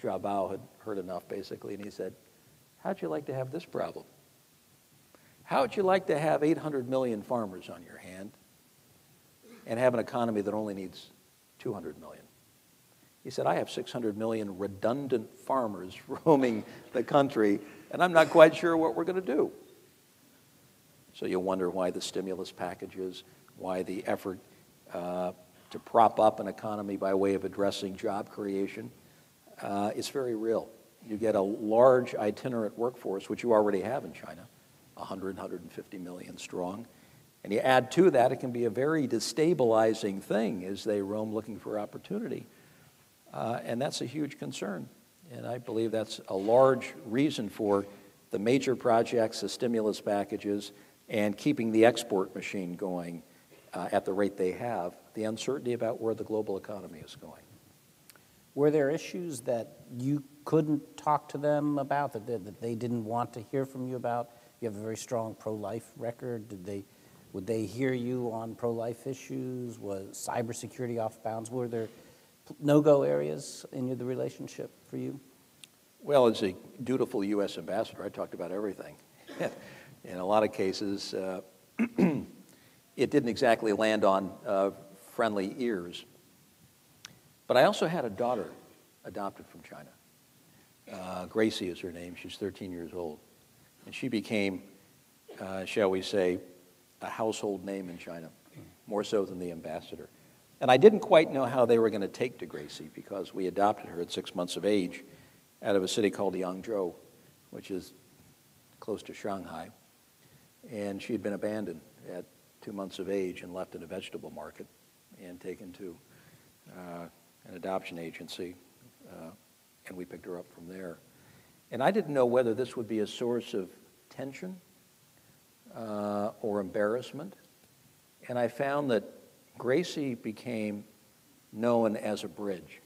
Jiabao had heard enough, basically, and he said, how'd you like to have this problem? How'd you like to have 800 million farmers on your hand and have an economy that only needs 200 million? He said, I have 600 million redundant farmers roaming the country, and I'm not quite sure what we're going to do. So you wonder why the stimulus packages, why the effort to prop up an economy by way of addressing job creation is very real. You get a large itinerant workforce, which you already have in China, 100, 150 million strong. And you add to that, it can be a very destabilizing thing as they roam looking for opportunity. And that's a huge concern. And I believe that's a large reason for the major projects, the stimulus packages, and keeping the export machine going at the rate they have, the uncertainty about where the global economy is going. Were there issues that you couldn't talk to them about, that they didn't want to hear from you about? You have a very strong pro-life record. Would they hear you on pro-life issues? Was cybersecurity off bounds? Were there no-go areas in the relationship for you? Well, as a dutiful U.S. ambassador, I talked about everything. In a lot of cases, it didn't exactly land on friendly ears. But I also had a daughter adopted from China. Gracie is her name. She's 13 years old. And she became, shall we say, a household name in China, more so than the ambassador. And I didn't quite know how they were going to take to Gracie because we adopted her at 6 months of age out of a city called Yangzhou, which is close to Shanghai. And she had been abandoned at 2 months of age and left in a vegetable market and taken to an adoption agency, and we picked her up from there. And I didn't know whether this would be a source of tension or embarrassment. And I found that Gracie became known as a bridge.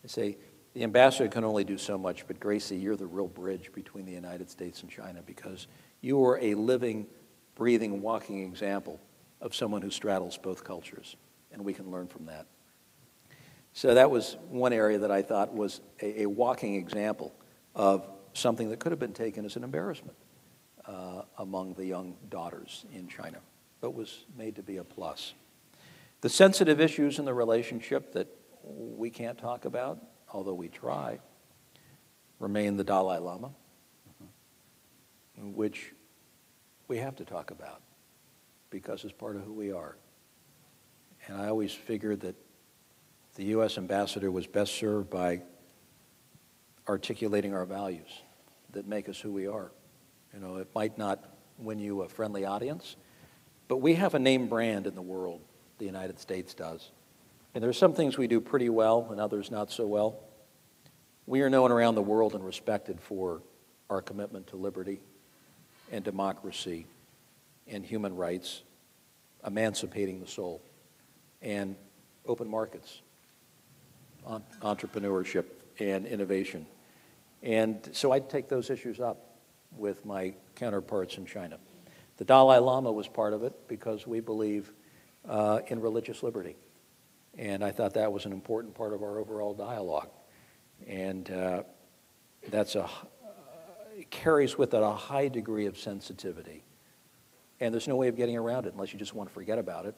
They say the ambassador can only do so much, but Gracie, you're the real bridge between the United States and China because you are a living, breathing, walking example of someone who straddles both cultures, and we can learn from that. So that was one area that I thought was a walking example of something that could have been taken as an embarrassment among the young daughters in China, but was made to be a plus. The sensitive issues in the relationship that we can't talk about, although we try, remain the Dalai Lama, which we have to talk about because it's part of who we are. And I always figured that the U.S. ambassador was best served by articulating our values that make us who we are. You know, it might not win you a friendly audience, but we have a name brand in the world, the United States does. And there are some things we do pretty well and others not so well. We are known around the world and respected for our commitment to liberty and democracy and human rights, emancipating the soul, and open markets, entrepreneurship, and innovation. And so I'd take those issues up with my counterparts in China. The Dalai Lama was part of it because we believe in religious liberty. And I thought that was an important part of our overall dialogue. And it carries with it a high degree of sensitivity. And there's no way of getting around it unless you just want to forget about it.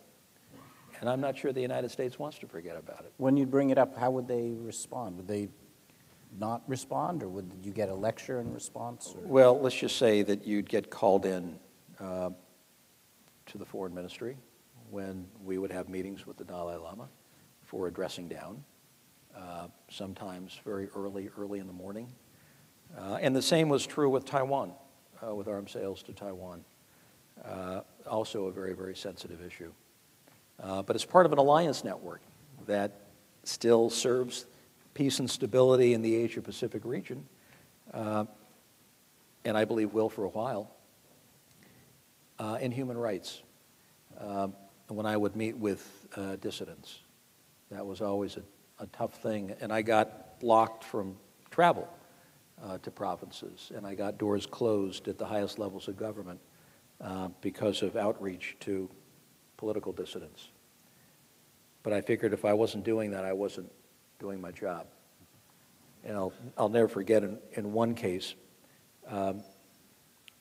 And I'm not sure the United States wants to forget about it. When you bring it up, how would they respond? Would they not respond, or would you get a lecture in response? Or? Well, let's just say that you'd get called in to the foreign ministry when we would have meetings with the Dalai Lama for a dressing down, sometimes very early in the morning. And the same was true with Taiwan, with arms sales to Taiwan. Also a very, very sensitive issue. But it's part of an alliance network that still serves peace and stability in the Asia-Pacific region, and I believe will for a while, and human rights. When I would meet with dissidents, that was always a tough thing, and I got blocked from travel to provinces, and I got doors closed at the highest levels of government because of outreach to political dissidents. But I figured if I wasn't doing that, I wasn't doing my job. And I'll never forget in one case,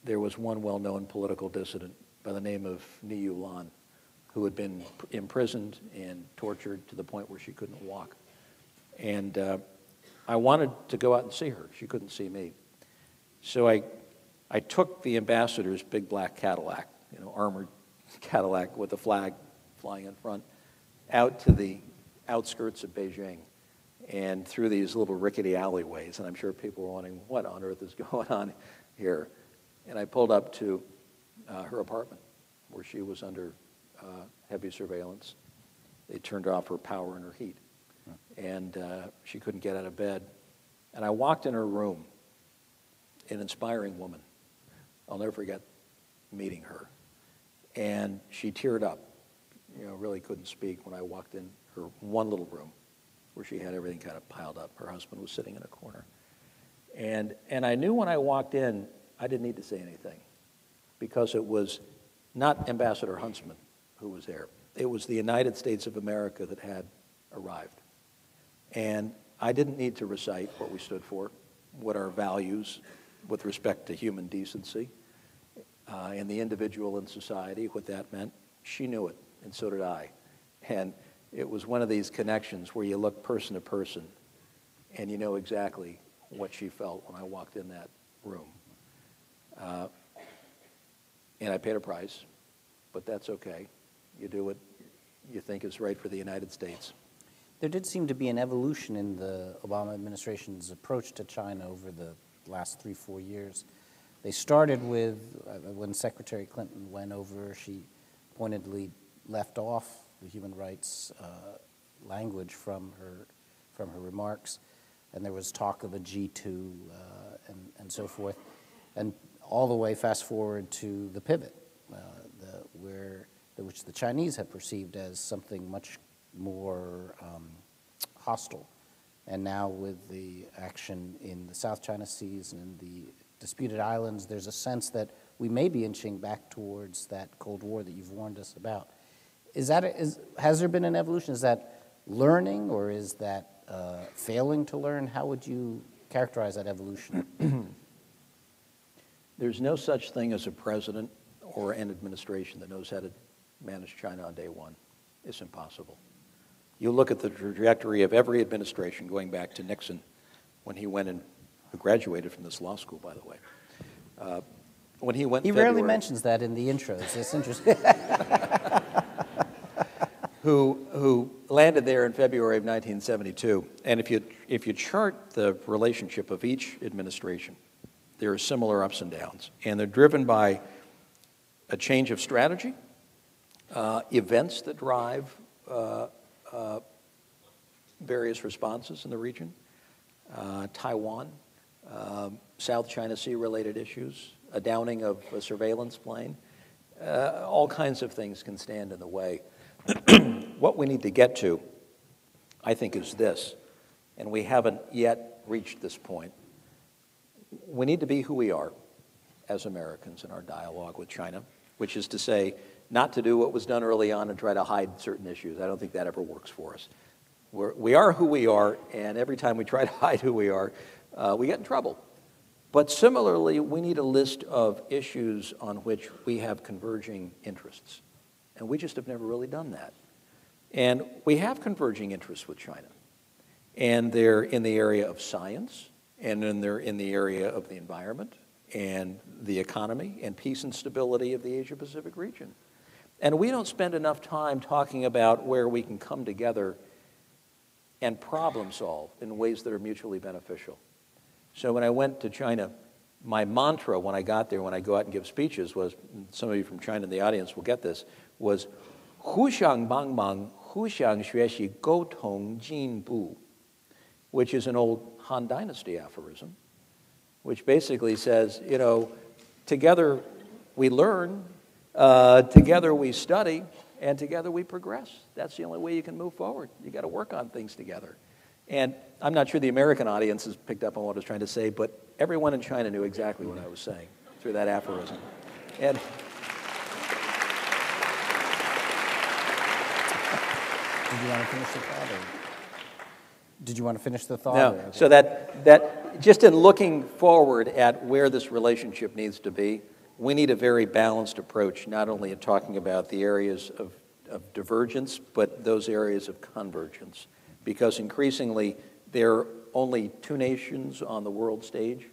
there was one well-known political dissident by the name of Ni Yulan who had been imprisoned and tortured to the point where she couldn't walk. And I wanted to go out and see her. She couldn't see me. So I took the ambassador's big black Cadillac, armored Cadillac with a flag flying in front, out to the outskirts of Beijing and through these little rickety alleyways. And I'm sure people were wondering, what on earth is going on here? And I pulled up to her apartment where she was under heavy surveillance. They turned off her power and her heat. And she couldn't get out of bed. And I walked in her room, an inspiring woman. I'll never forget meeting her. And she teared up, really couldn't speak when I walked in her one little room where she had everything kind of piled up. Her husband was sitting in a corner. And I knew when I walked in, I didn't need to say anything because it was not Ambassador Huntsman who was there. It was the United States of America that had arrived. And I didn't need to recite what we stood for, what our values with respect to human decency and the individual in society, what that meant. She knew it, and so did I. And it was one of these connections where you look person to person and you know exactly what she felt when I walked in that room. And I paid a price, but that's okay. You do what you think is right for the United States. There did seem to be an evolution in the Obama administration's approach to China over the last 3-4 years. They started with, when Secretary Clinton went over, she pointedly left off the human rights language from her remarks, and there was talk of a G2 and so forth, and all the way fast forward to the pivot, which the Chinese had perceived as something much more hostile. And now with the action in the South China Seas and in the disputed islands, there's a sense that we may be inching back towards that Cold War that you've warned us about. Has there been an evolution? Is that learning, or is that failing to learn? How would you characterize that evolution? There's no such thing as a president or an administration that knows how to manage China on day one. It's impossible. You look at the trajectory of every administration going back to Nixon when he went and who graduated from this law school, by the way. When he went, he rarely mentions that in the intros. It's interesting. who landed there in February of 1972. And if you chart the relationship of each administration, there are similar ups and downs, and they're driven by a change of strategy, events that drive various responses in the region, Taiwan, South China Sea related issues, a downing of a surveillance plane, all kinds of things can stand in the way. What we need to get to, I think, is this, and we haven't yet reached this point. We need to be who we are as Americans in our dialogue with China, which is to say, not to do what was done early on and try to hide certain issues. I don't think that ever works for us. We are who we are, and every time we try to hide who we are, we get in trouble. But similarly, we need a list of issues on which we have converging interests. And we just have never really done that. And we have converging interests with China. And they're in the area of science, and then they're in the area of the environment, and the economy, and peace and stability of the Asia-Pacific region. And we don't spend enough time talking about where we can come together and problem solve in ways that are mutually beneficial. So when I went to China, my mantra when I got there, when I go out and give speeches, was, some of you from China in the audience will get this, was, 互相帮忙,互相学习,沟通进步, which is an old Han Dynasty aphorism, which basically says, you know, together we learn, together we study, and together we progress. That's the only way you can move forward. You got to work on things together. And I'm not sure the American audience has picked up on what I was trying to say, but everyone in China knew exactly what I was saying through that aphorism. And did you want to finish the thought? Or did you want to finish the thought? No. Okay. So that just in looking forward at where this relationship needs to be, we need a very balanced approach, not only in talking about the areas of divergence, but those areas of convergence. Because increasingly, there are only two nations on the world stage.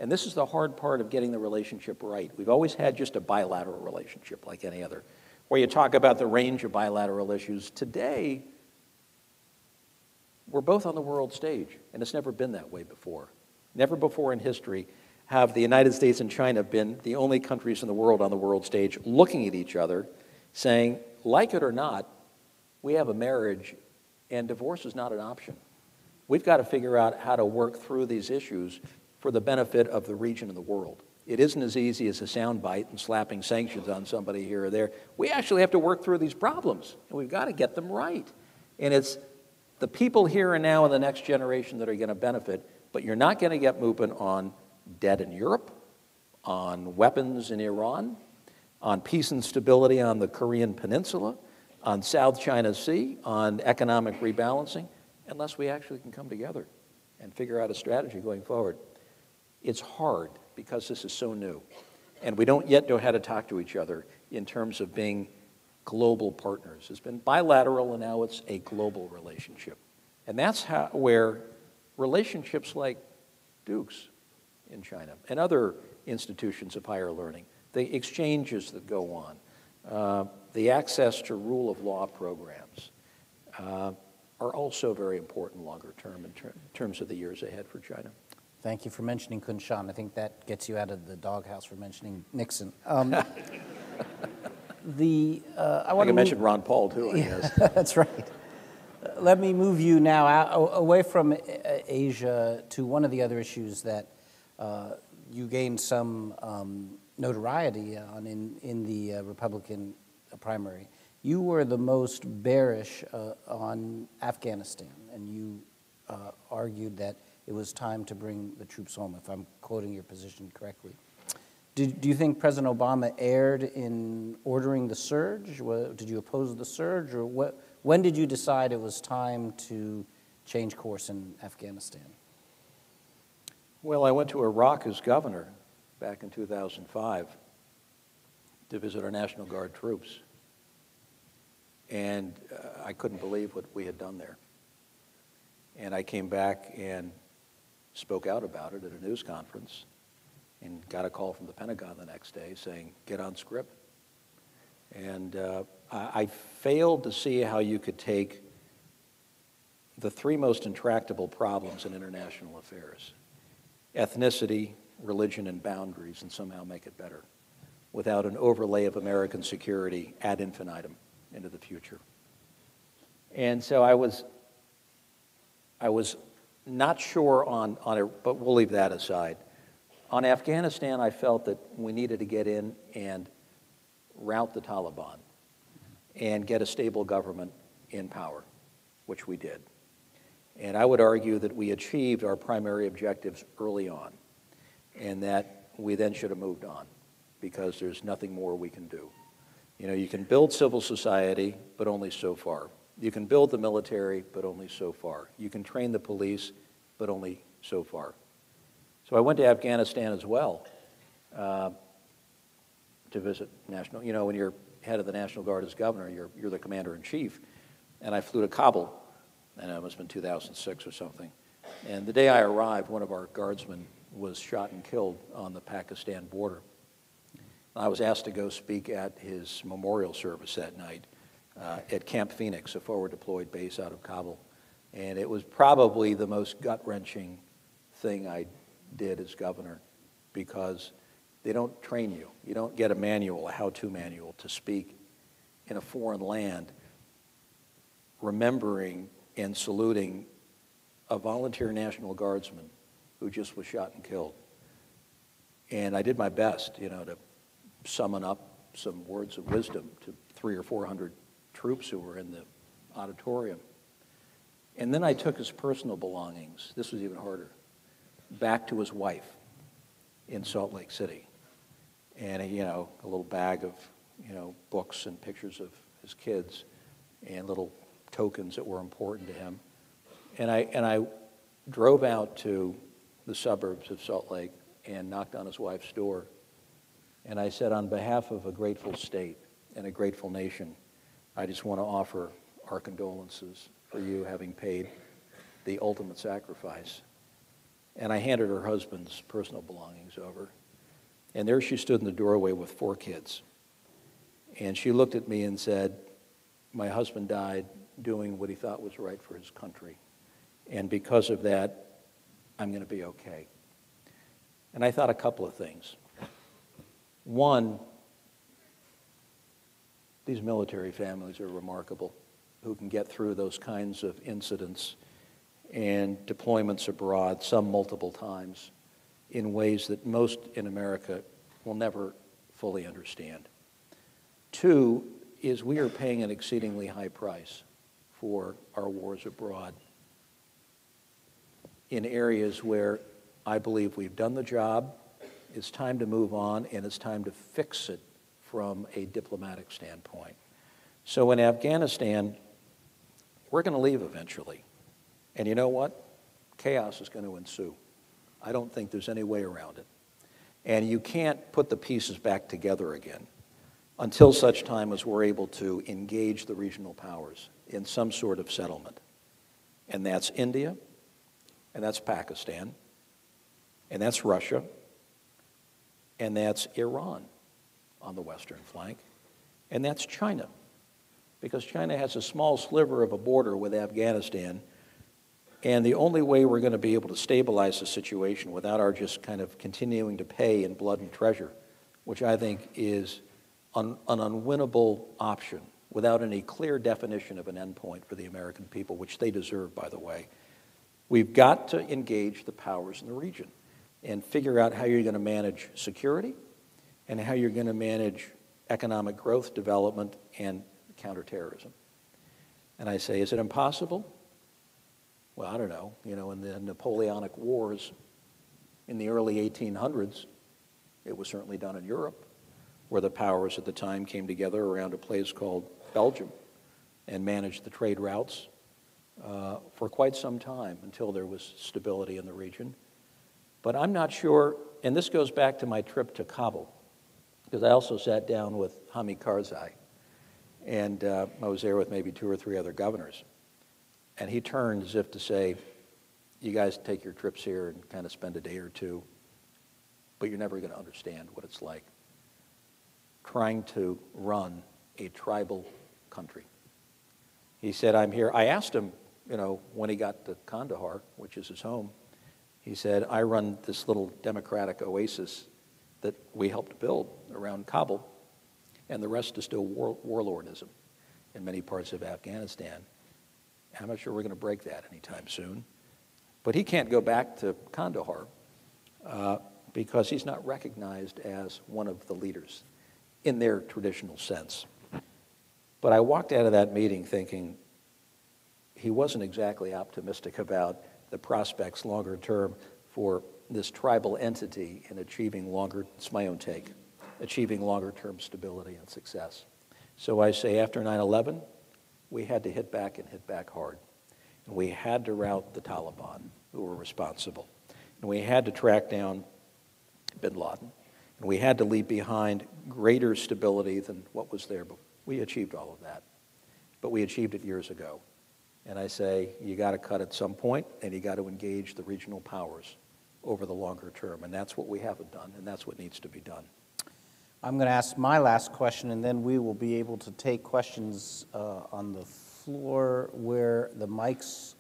And this is the hard part of getting the relationship right. We've always had just a bilateral relationship like any other, where you talk about the range of bilateral issues. Today, we're both on the world stage, and it's never been that way before. Never before in history have the United States and China been the only countries in the world on the world stage looking at each other, saying, like it or not, we have a marriage, and divorce is not an option. We've got to figure out how to work through these issues for the benefit of the region and the world. It isn't as easy as a soundbite and slapping sanctions on somebody here or there. We actually have to work through these problems, and we've got to get them right. And it's the people here and now and the next generation that are going to benefit, but you're not going to get movement on debt in Europe, on weapons in Iran, on peace and stability on the Korean Peninsula, on South China Sea, on economic rebalancing, unless we actually can come together and figure out a strategy going forward. It's hard because this is so new, and we don't yet know how to talk to each other in terms of being global partners. It's been bilateral, and now it's a global relationship. And that's where relationships like Duke's in China and other institutions of higher learning, the exchanges that go on, the access to rule of law programs are also very important longer term in terms of the years ahead for China. Thank you for mentioning Kunshan. I think that gets you out of the doghouse for mentioning Nixon. I can mention Ron Paul, too, I guess. That's right. Let me move you now away from Asia to one of the other issues that you gained some notoriety on in the Republican primary. You were the most bearish on Afghanistan, and you argued that it was time to bring the troops home, if I'm quoting your position correctly. Do you think President Obama erred in ordering the surge? Did you oppose the surge? Or when did you decide it was time to change course in Afghanistan? Well, I went to Iraq as governor back in 2005 to visit our National Guard troops. And I couldn't believe what we had done there. And I came back and spoke out about it at a news conference and got a call from the Pentagon the next day saying, get on script. And I failed to see how you could take the three most intractable problems in international affairs, ethnicity, religion, and boundaries, and somehow make it better without an overlay of American security ad infinitum into the future. And so I was not sure on it, but we'll leave that aside. On Afghanistan, I felt that we needed to get in and rout the Taliban, and get a stable government in power, which we did. And I would argue that we achieved our primary objectives early on, and that we then should have moved on, because there's nothing more we can do. You know, you can build civil society, but only so far. You can build the military, but only so far. You can train the police, but only so far. So I went to Afghanistan as well to visit national. You know, when you're head of the National Guard as governor, you're the commander-in-chief. And I flew to Kabul, and it must have been 2006 or something. And the day I arrived, one of our guardsmen was shot and killed on the Pakistan border. I was asked to go speak at his memorial service that night at Camp Phoenix, a forward deployed base out of Kabul. And it was probably the most gut-wrenching thing I did as governor, because they don't train you. You don't get a manual, a how-to manual, to speak in a foreign land, remembering and saluting a volunteer National Guardsman who just was shot and killed. And I did my best, you know, to summon up some words of wisdom to 300 or 400 troops who were in the auditorium. And then I took his personal belongings, this was even harder, back to his wife in Salt Lake City. And, you know, a little bag of, you know, books and pictures of his kids and little tokens that were important to him. And I drove out to the suburbs of Salt Lake and knocked on his wife's door. And I said, on behalf of a grateful state and a grateful nation, I just want to offer our condolences for you having paid the ultimate sacrifice. And I handed her husband's personal belongings over. And there she stood in the doorway with 4 kids. And she looked at me and said, my husband died doing what he thought was right for his country. And because of that, I'm going to be okay. And I thought a couple of things. One, these military families are remarkable, who can get through those kinds of incidents and deployments abroad, some multiple times, in ways that most in America will never fully understand. Two is we are paying an exceedingly high price for our wars abroad in areas where I believe we've done the job. It's time to move on, and it's time to fix it from a diplomatic standpoint. So in Afghanistan, we're going to leave eventually. And you know what? Chaos is going to ensue. I don't think there's any way around it. And you can't put the pieces back together again until such time as we're able to engage the regional powers in some sort of settlement. And that's India, and that's Pakistan, and that's Russia, and that's Iran on the western flank, and that's China, because China has a small sliver of a border with Afghanistan, and the only way we're going to be able to stabilize the situation without our just kind of continuing to pay in blood and treasure, which I think is an unwinnable option without any clear definition of an endpoint for the American people, which they deserve, by the way. We've got to engage the powers in the region and figure out how you're going to manage security and how you're going to manage economic growth, development, and counterterrorism. And I say, is it impossible? Well, I don't know. You know, in the Napoleonic Wars in the early 1800s, it was certainly done in Europe, where the powers at the time came together around a place called Belgium and managed the trade routes for quite some time until there was stability in the region. But I'm not sure, and this goes back to my trip to Kabul, because I also sat down with Hamid Karzai, and I was there with maybe 2 or 3 other governors. And he turned as if to say, you guys take your trips here and kind of spend a day or two, but you're never going to understand what it's like trying to run a tribal country. He said, I'm here. I asked him, you know, when he got to Kandahar, which is his home, he said, I run this little democratic oasis that we helped build around Kabul, and the rest is still warlordism in many parts of Afghanistan. I'm not sure we're going to break that anytime soon. But he can't go back to Kandahar because he's not recognized as one of the leaders. in their traditional sense. But I walked out of that meeting thinking he wasn't exactly optimistic about the prospects longer term for this tribal entity in achieving longer, it's my own take, achieving longer term stability and success. So I say after 9/11, we had to hit back and hit back hard. And we had to rout the Taliban, who were responsible. And we had to track down bin Laden. And we had to leave behind greater stability than what was there. But we achieved all of that. But we achieved it years ago. And I say, you got to cut at some point, and you got to engage the regional powers over the longer term. And that's what we haven't done, and that's what needs to be done. I'm going to ask my last question, and then we will be able to take questions on the floor where the mics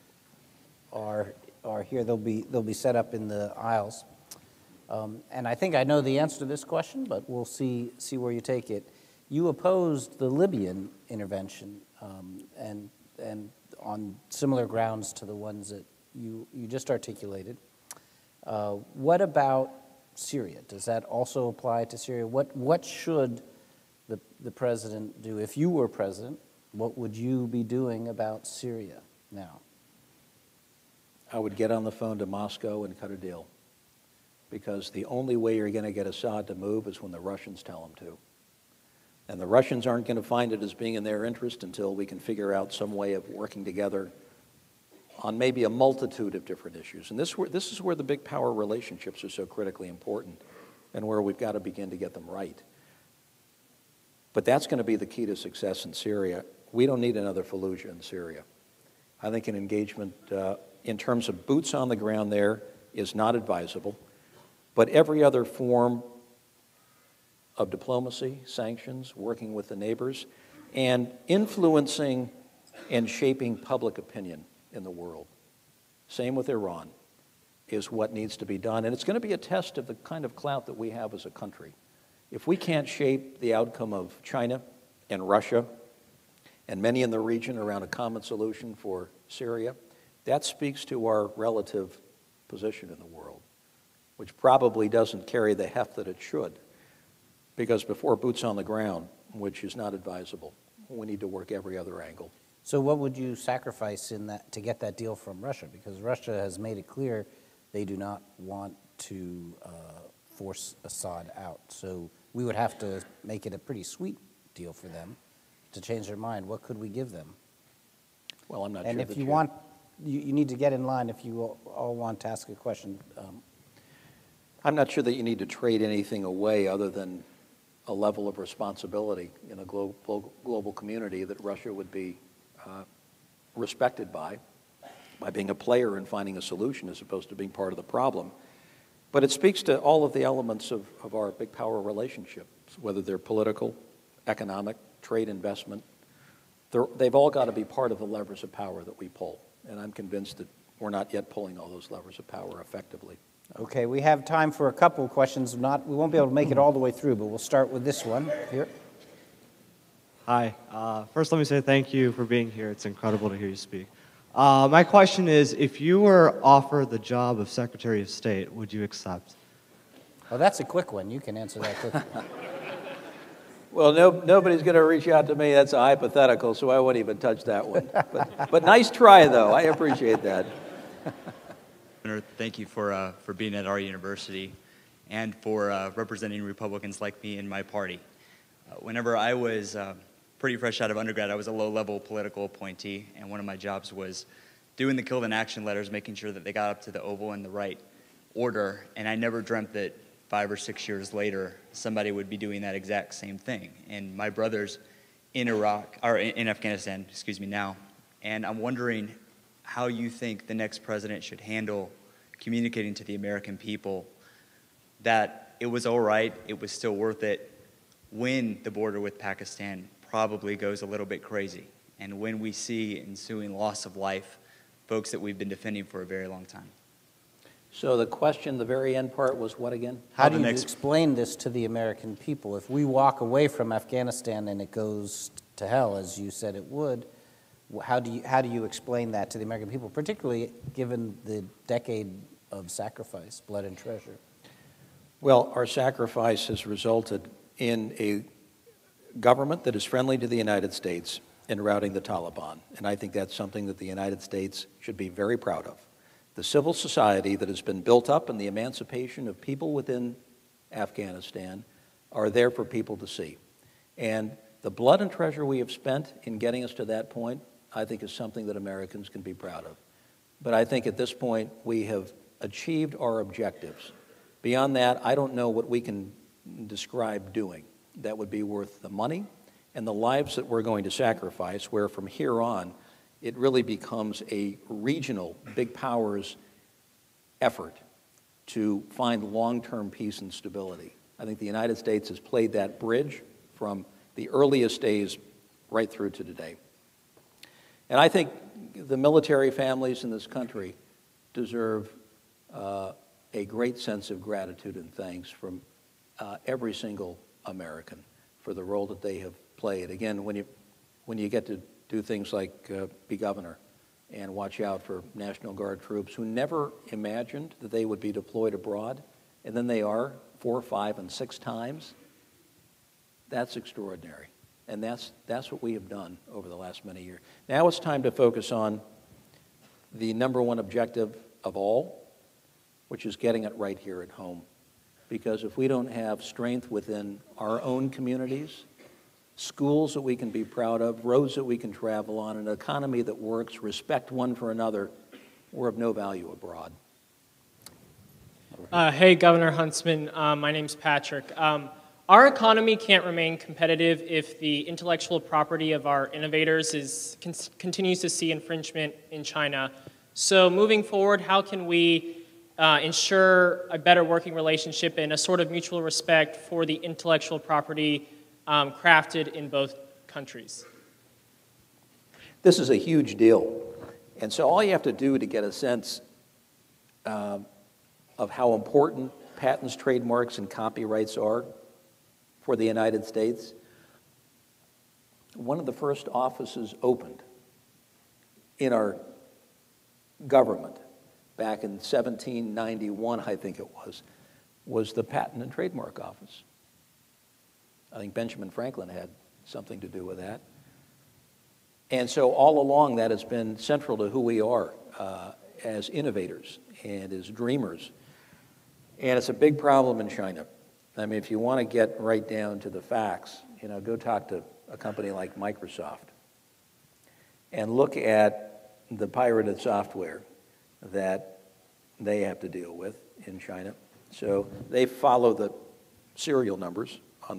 are here. They'll be set up in the aisles. And I think I know the answer to this question, but we'll see where you take it. You opposed the Libyan intervention, and on similar grounds to the ones that you just articulated. What about Syria? Does that also apply to Syria? What should the president do? If you were president, what would you be doing about Syria now? I would get on the phone to Moscow and cut a deal. Because the only way you're going to get Assad to move is when the Russians tell him to. And the Russians aren't going to find it as being in their interest until we can figure out some way of working together on maybe a multitude of different issues. And this is where the big power relationships are so critically important and where we've got to begin to get them right. But that's going to be the key to success in Syria. We don't need another Fallujah in Syria. I think an engagement in terms of boots on the ground there is not advisable. But every other form of diplomacy, sanctions, working with the neighbors, and influencing and shaping public opinion in the world, same with Iran, is what needs to be done. And it's going to be a test of the kind of clout that we have as a country. If we can't shape the outcome of China and Russia and many in the region around a common solution for Syria, that speaks to our relative position in the world, which probably doesn't carry the heft that it should. Because before boots on the ground, which is not advisable, we need to work every other angle. So what would you sacrifice in that to get that deal from Russia? Because Russia has made it clear they do not want to force Assad out. So we would have to make it a pretty sweet deal for them to change their mind. What could we give them? Well, I'm not sure. And if you want, you need to get in line if you all want to ask a question. I'm not sure that you need to trade anything away other than a level of responsibility in a global community that Russia would be respected by being a player in finding a solution as opposed to being part of the problem. But it speaks to all of the elements of our big power relationships, whether they're political, economic, trade, investment. They've all got to be part of the levers of power that we pull. And I'm convinced that we're not yet pulling all those levers of power effectively. Okay, we have time for a couple of questions. We won't be able to make it all the way through, but we'll start with this one here. Hi. First, let me say thank you for being here. It's incredible to hear you speak. My question is, if you were offered the job of Secretary of State, would you accept? Oh, that's a quick one. You can answer that quickly. Well, nobody's going to reach out to me. That's a hypothetical, so I won't even touch that one. But nice try, though. I appreciate that. Thank you for being at our university and for representing Republicans like me in my party. Whenever I was pretty fresh out of undergrad, I was a low-level political appointee, and one of my jobs was doing the Killed in Action letters, making sure that they got up to the Oval in the right order, and I never dreamt that 5 or 6 years later, somebody would be doing that exact same thing. And my brother's in Afghanistan, now, and I'm wondering how you think the next president should handle communicating to the American people that it was all right, it was still worth it when the border with Pakistan probably goes a little bit crazy, and when we see ensuing loss of life, folks that we've been defending for a very long time. So the question, the very end part was what again? How do you explain this to the American people? If we walk away from Afghanistan and it goes to hell, as you said it would, how do you explain that to the American people, particularly given the decade of sacrifice, blood and treasure? Well, our sacrifice has resulted in government that is friendly to the United States in routing the Taliban. And I think that's something that the United States should be very proud of. The civil society that has been built up and the emancipation of people within Afghanistan are there for people to see. And the blood and treasure we have spent in getting us to that point, I think, is something that Americans can be proud of. But I think at this point we have achieved our objectives. Beyond that, I don't know what we can describe doing that would be worth the money and the lives that we're going to sacrifice, where from here on it really becomes a regional, big powers effort to find long-term peace and stability. I think the United States has played that bridge from the earliest days right through to today. And I think the military families in this country deserve a great sense of gratitude and thanks from every single American for the role that they have played. Again, when you get to do things like be governor and watch out for National Guard troops who never imagined that they would be deployed abroad, and then they are 4, 5, and 6 times, that's extraordinary. And that's what we have done over the last many years. Now it's time to focus on the #1 objective of all, which is getting it right here at home. Because if we don't have strength within our own communities, schools that we can be proud of, roads that we can travel on, an economy that works, respect one for another, we're of no value abroad. Hey, Governor Huntsman. My name's Patrick. Our economy can't remain competitive if the intellectual property of our innovators continues to see infringement in China. So moving forward, how can we ensure a better working relationship and a sort of mutual respect for the intellectual property crafted in both countries? This is a huge deal. And so all you have to do to get a sense of how important patents, trademarks, and copyrights are for the United States, one of the first offices opened in our government back in 1791, I think it was the Patent and Trademark Office. I think Benjamin Franklin had something to do with that. And so all along that has been central to who we are as innovators and as dreamers. And it's a big problem in China. I mean, if you want to get right down to the facts, go talk to a company like Microsoft and look at the pirated software that they have to deal with in China. So they follow the serial numbers on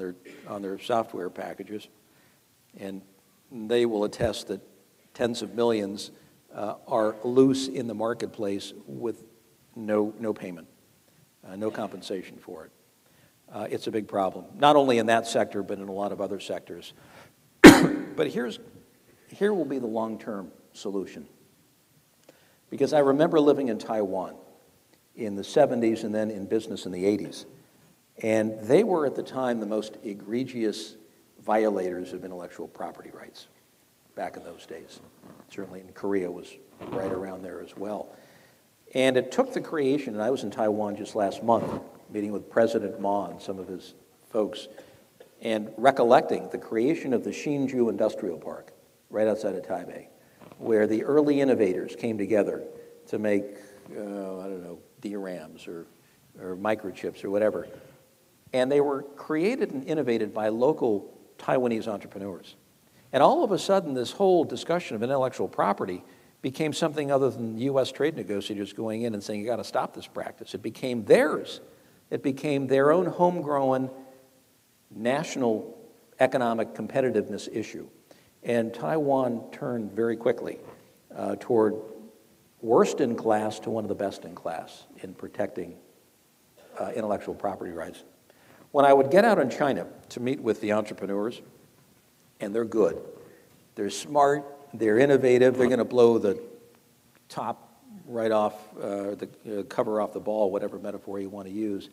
their software packages, and they will attest that tens of millions are loose in the marketplace with no payment, no compensation for it. It's a big problem, not only in that sector, but in a lot of other sectors. But here will be the long-term solution. Because I remember living in Taiwan in the 70s and then in business in the 80s. And they were at the time the most egregious violators of intellectual property rights back in those days. Certainly in Korea was right around there as well. And it took the creation, and I was in Taiwan just last month, meeting with President Ma and some of his folks, and recollecting the creation of the Hsinchu Industrial Park right outside of Taipei, where the early innovators came together to make, DRAMs or microchips or whatever. And they were created and innovated by local Taiwanese entrepreneurs. And all of a sudden, this whole discussion of intellectual property became something other than U.S. trade negotiators going in and saying, you got to stop this practice. It became theirs. It became their own homegrown national economic competitiveness issue. And Taiwan turned very quickly toward worst in class to one of the best in class in protecting intellectual property rights. When I would get out in China to meet with the entrepreneurs, and they're good, they're smart, they're innovative, they're going to blow the top right off, the cover off the ball, whatever metaphor you want to use.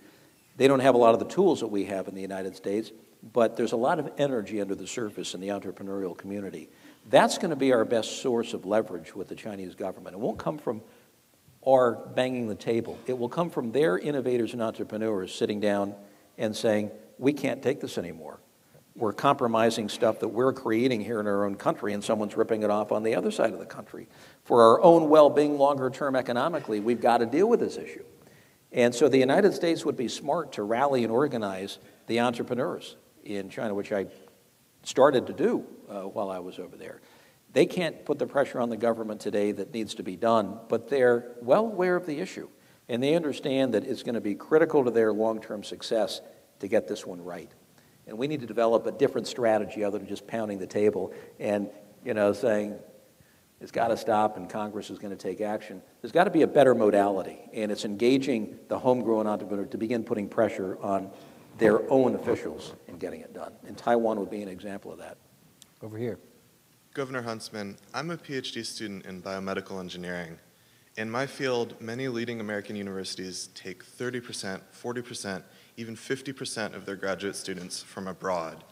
They don't have a lot of the tools that we have in the United States, but there's a lot of energy under the surface in the entrepreneurial community. That's going to be our best source of leverage with the Chinese government. It won't come from our banging the table. It will come from their innovators and entrepreneurs sitting down and saying, we can't take this anymore. we're compromising stuff that we're creating here in our own country, and someone's ripping it off on the other side of the country. For our own well-being longer term economically, we've got to deal with this issue. And so the United States would be smart to rally and organize the entrepreneurs in China, which I started to do while I was over there. They can't put the pressure on the government today that needs to be done, but they're well aware of the issue. And they understand that it's going to be critical to their long-term success to get this one right. And we need to develop a different strategy other than just pounding the table and, saying it's got to stop and Congress is going to take action. There's got to be a better modality, and it's engaging the homegrown entrepreneur to begin putting pressure on their own officials in getting it done. And Taiwan would be an example of that. Over here. Governor Huntsman, I'm a PhD student in biomedical engineering. In my field, many leading American universities take 30%, 40%, even 50% of their graduate students from abroad.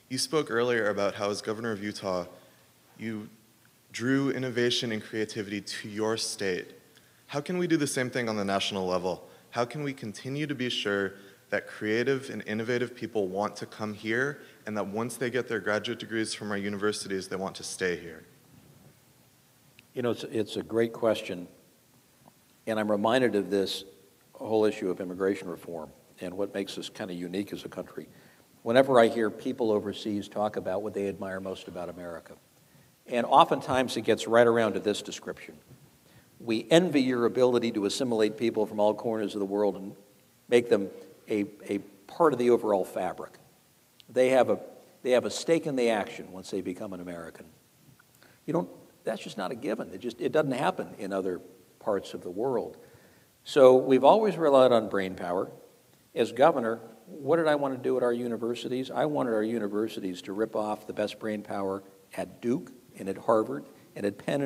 You spoke earlier about how, as governor of Utah, you drew innovation and creativity to your state. How can we do the same thing on the national level? How can we continue to be sure that creative and innovative people want to come here, and that once they get their graduate degrees from our universities, they want to stay here? It's a great question, and I'm reminded of this whole issue of immigration reform and what makes us kind of unique as a country. Whenever I hear people overseas talk about what they admire most about America, and oftentimes it gets right around to this description. We envy your ability to assimilate people from all corners of the world and make them a part of the overall fabric. They have a stake in the action once they become an American. That's just not a given. It doesn't happen in other parts of the world. So we've always relied on brain power. As governor, what did I want to do at our universities? I wanted our universities to rip off the best brain power at Duke and at Harvard and at Penn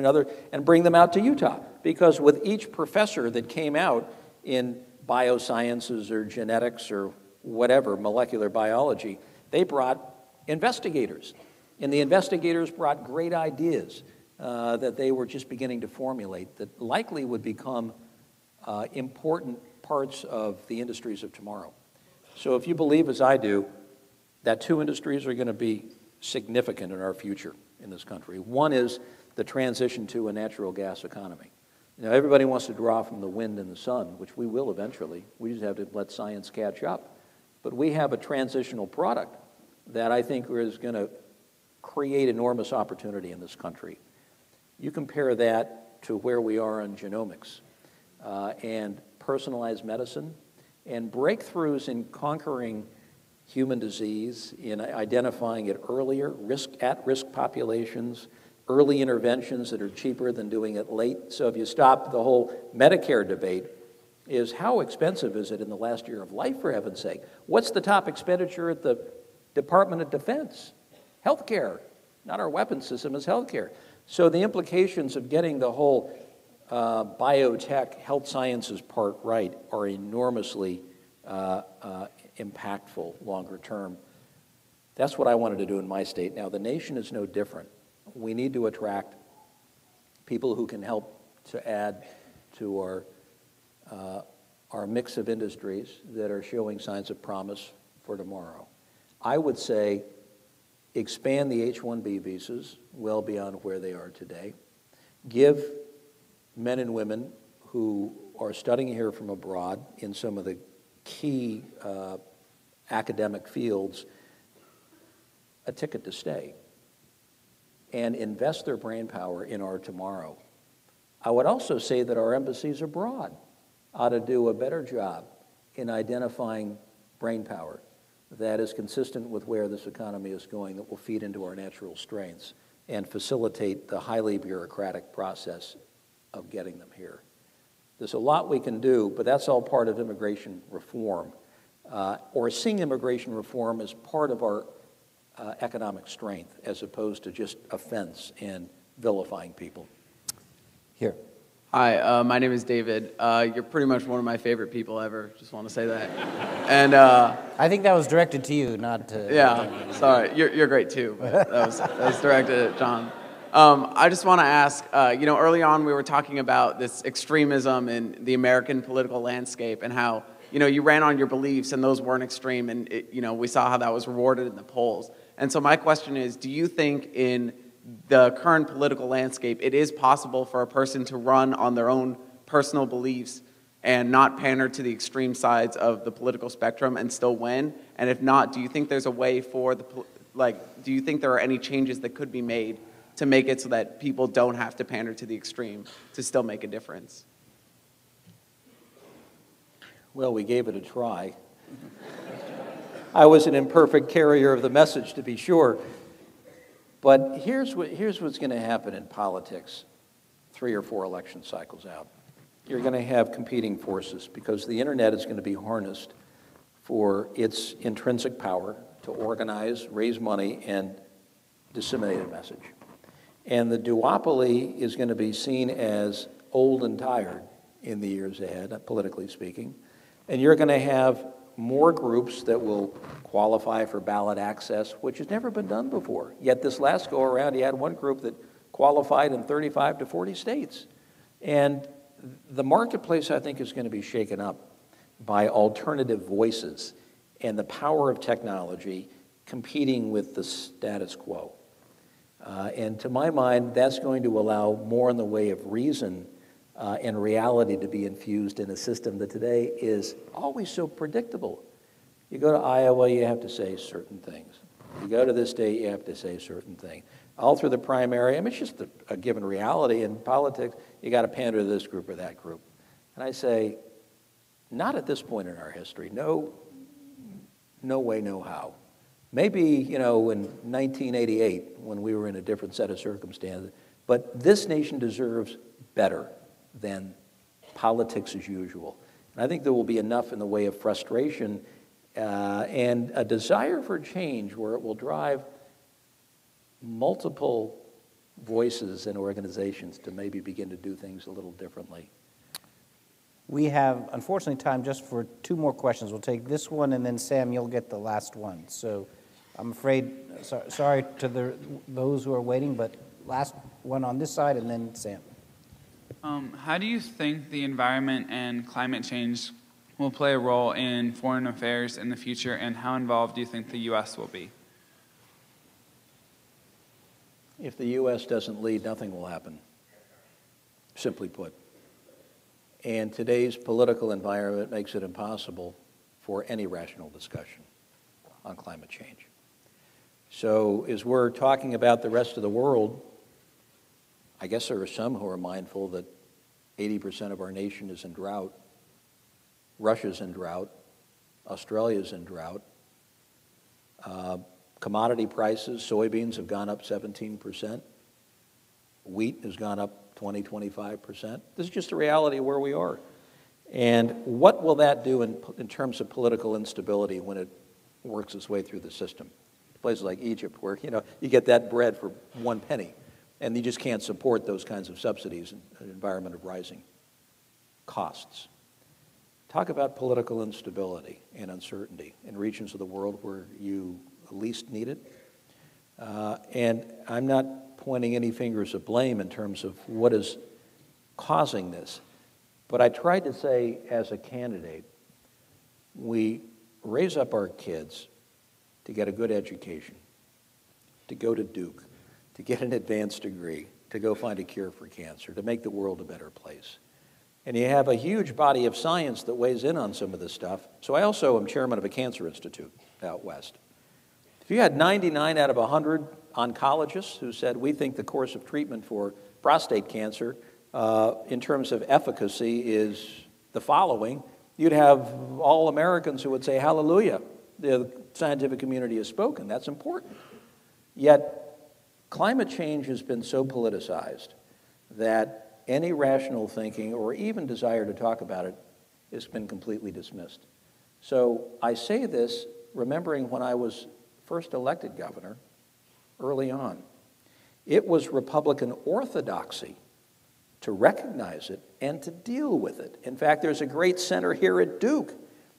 and bring them out to Utah. Because with each professor that came out in biosciences or genetics or whatever, molecular biology, they brought investigators. And the investigators brought great ideas that they were just beginning to formulate that likely would become important parts of the industries of tomorrow. So if you believe, as I do, that two industries are going to be significant in our future in this country. One is the transition to a natural gas economy. Everybody wants to draw from the wind and the sun, which we will eventually. We just have to let science catch up. But we have a transitional product that I think is going to create enormous opportunity in this country. You compare that to where we are in genomics and personalized medicine and breakthroughs in conquering human disease, in identifying it earlier, at-risk populations, early interventions that are cheaper than doing it late. So if you stop the whole Medicare debate, is how expensive is it in the last year of life, for heaven's sake? What's the top expenditure at the Department of Defense? Healthcare. Not our weapons system, it's healthcare. So the implications of getting the whole biotech, health sciences part right are enormously impactful longer term. That's what I wanted to do in my state. Now, the nation is no different. We need to attract people who can help to add to our mix of industries that are showing signs of promise for tomorrow. I would say expand the H-1B visas well beyond where they are today. Give men and women who are studying here from abroad in some of the key academic fields a ticket to stay and invest their brain power in our tomorrow. I would also say that our embassies abroad ought to do a better job in identifying brain power that is consistent with where this economy is going, that will feed into our natural strengths and facilitate the highly bureaucratic process of getting them here. There's a lot we can do, but that's all part of immigration reform, or seeing immigration reform as part of our economic strength as opposed to just offense and vilifying people. Here. Hi, my name is David. You're pretty much one of my favorite people ever. Just want to say that. And I think that was directed to you, not to... Yeah, sorry. You're great too, but that was directed at John. I just want to ask, early on we were talking about this extremism in the American political landscape and how, you ran on your beliefs and those weren't extreme, and we saw how that was rewarded in the polls. And so my question is, do you think in the current political landscape it is possible for a person to run on their own personal beliefs and not pander to the extreme sides of the political spectrum and still win? And if not, do you think there's a way for do you think there are any changes that could be made to make it so that people don't have to pander to the extreme to still make a difference? Well, we gave it a try. I was an imperfect carrier of the message, to be sure. But here's what's going to happen in politics 3 or 4 election cycles out. You're going to have competing forces because the internet is going to be harnessed for its intrinsic power to organize, raise money, and disseminate a message. And the duopoly is going to be seen as old and tired in the years ahead, politically speaking. And you're going to have more groups that will qualify for ballot access, which has never been done before. Yet this last go-around, you had one group that qualified in 35 to 40 states. And the marketplace, I think, is going to be shaken up by alternative voices and the power of technology competing with the status quo. And to my mind, that's going to allow more in the way of reason and reality to be infused in a system that today is always so predictable. You go to Iowa, you have to say certain things. You go to this state, you have to say certain things. All through the primary, I mean, it's just a given reality in politics. You got to pander to this group or that group. And I say, not at this point in our history. No way, no how. Maybe, in 1988, when we were in a different set of circumstances, but this nation deserves better than politics as usual. And I think there will be enough in the way of frustration and a desire for change where it will drive multiple voices and organizations to maybe begin to do things a little differently. We have, unfortunately, time just for 2 more questions. We'll take this one, and then, Sam, you'll get the last one. So I'm afraid, sorry to those who are waiting, but last one on this side, and then Sam. How do you think the environment and climate change will play a role in foreign affairs in the future, and how involved do you think the U.S. will be? If the U.S. doesn't lead, nothing will happen, simply put. And today's political environment makes it impossible for any rational discussion on climate change. So as we're talking about the rest of the world, I guess there are some who are mindful that 80% of our nation is in drought. Russia's in drought. Australia's in drought. Commodity prices, soybeans have gone up 17%. Wheat has gone up 20, 25%. This is just the reality of where we are. And what will that do in terms of political instability when it works its way through the system? Places like Egypt where, you get that bread for 1 penny. And you just can't support those kinds of subsidies in an environment of rising costs. Talk about political instability and uncertainty in regions of the world where you least need it. And I'm not pointing any fingers of blame in terms of what is causing this. But I tried to say, as a candidate, we raise up our kids to get a good education, to go to Duke, to get an advanced degree, to go find a cure for cancer, to make the world a better place. And you have a huge body of science that weighs in on some of this stuff. So I also am chairman of a cancer institute out west. If you had 99 out of 100 oncologists who said, we think the course of treatment for prostate cancer in terms of efficacy is the following, you'd have all Americans who would say, hallelujah, the scientific community has spoken. That's important. Yet climate change has been so politicized that any rational thinking or even desire to talk about it has been completely dismissed. So I say this remembering when I was first elected governor early on. It was Republican orthodoxy to recognize it and to deal with it. In fact, there's a great center here at Duke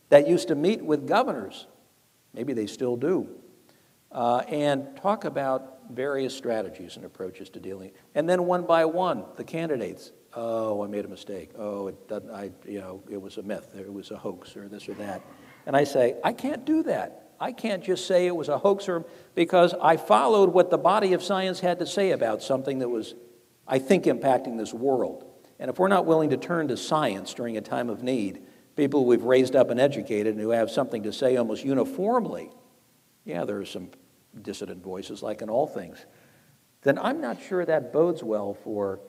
that used to meet with governors, maybe they still do, and talk about various strategies and approaches to dealing. And then one by one, the candidates Oh, I made a mistake. Oh, it doesn't, it was a myth, it was a hoax, or this or that. And I say, I can't do that. I can't just say it was a hoax, because I followed what the body of science had to say about something that was, I think, impacting this world. And if we're not willing to turn to science during a time of need, people we've raised up and educated and who have something to say almost uniformly, yeah, there are some dissident voices, like in all things, then I'm not sure that bodes well for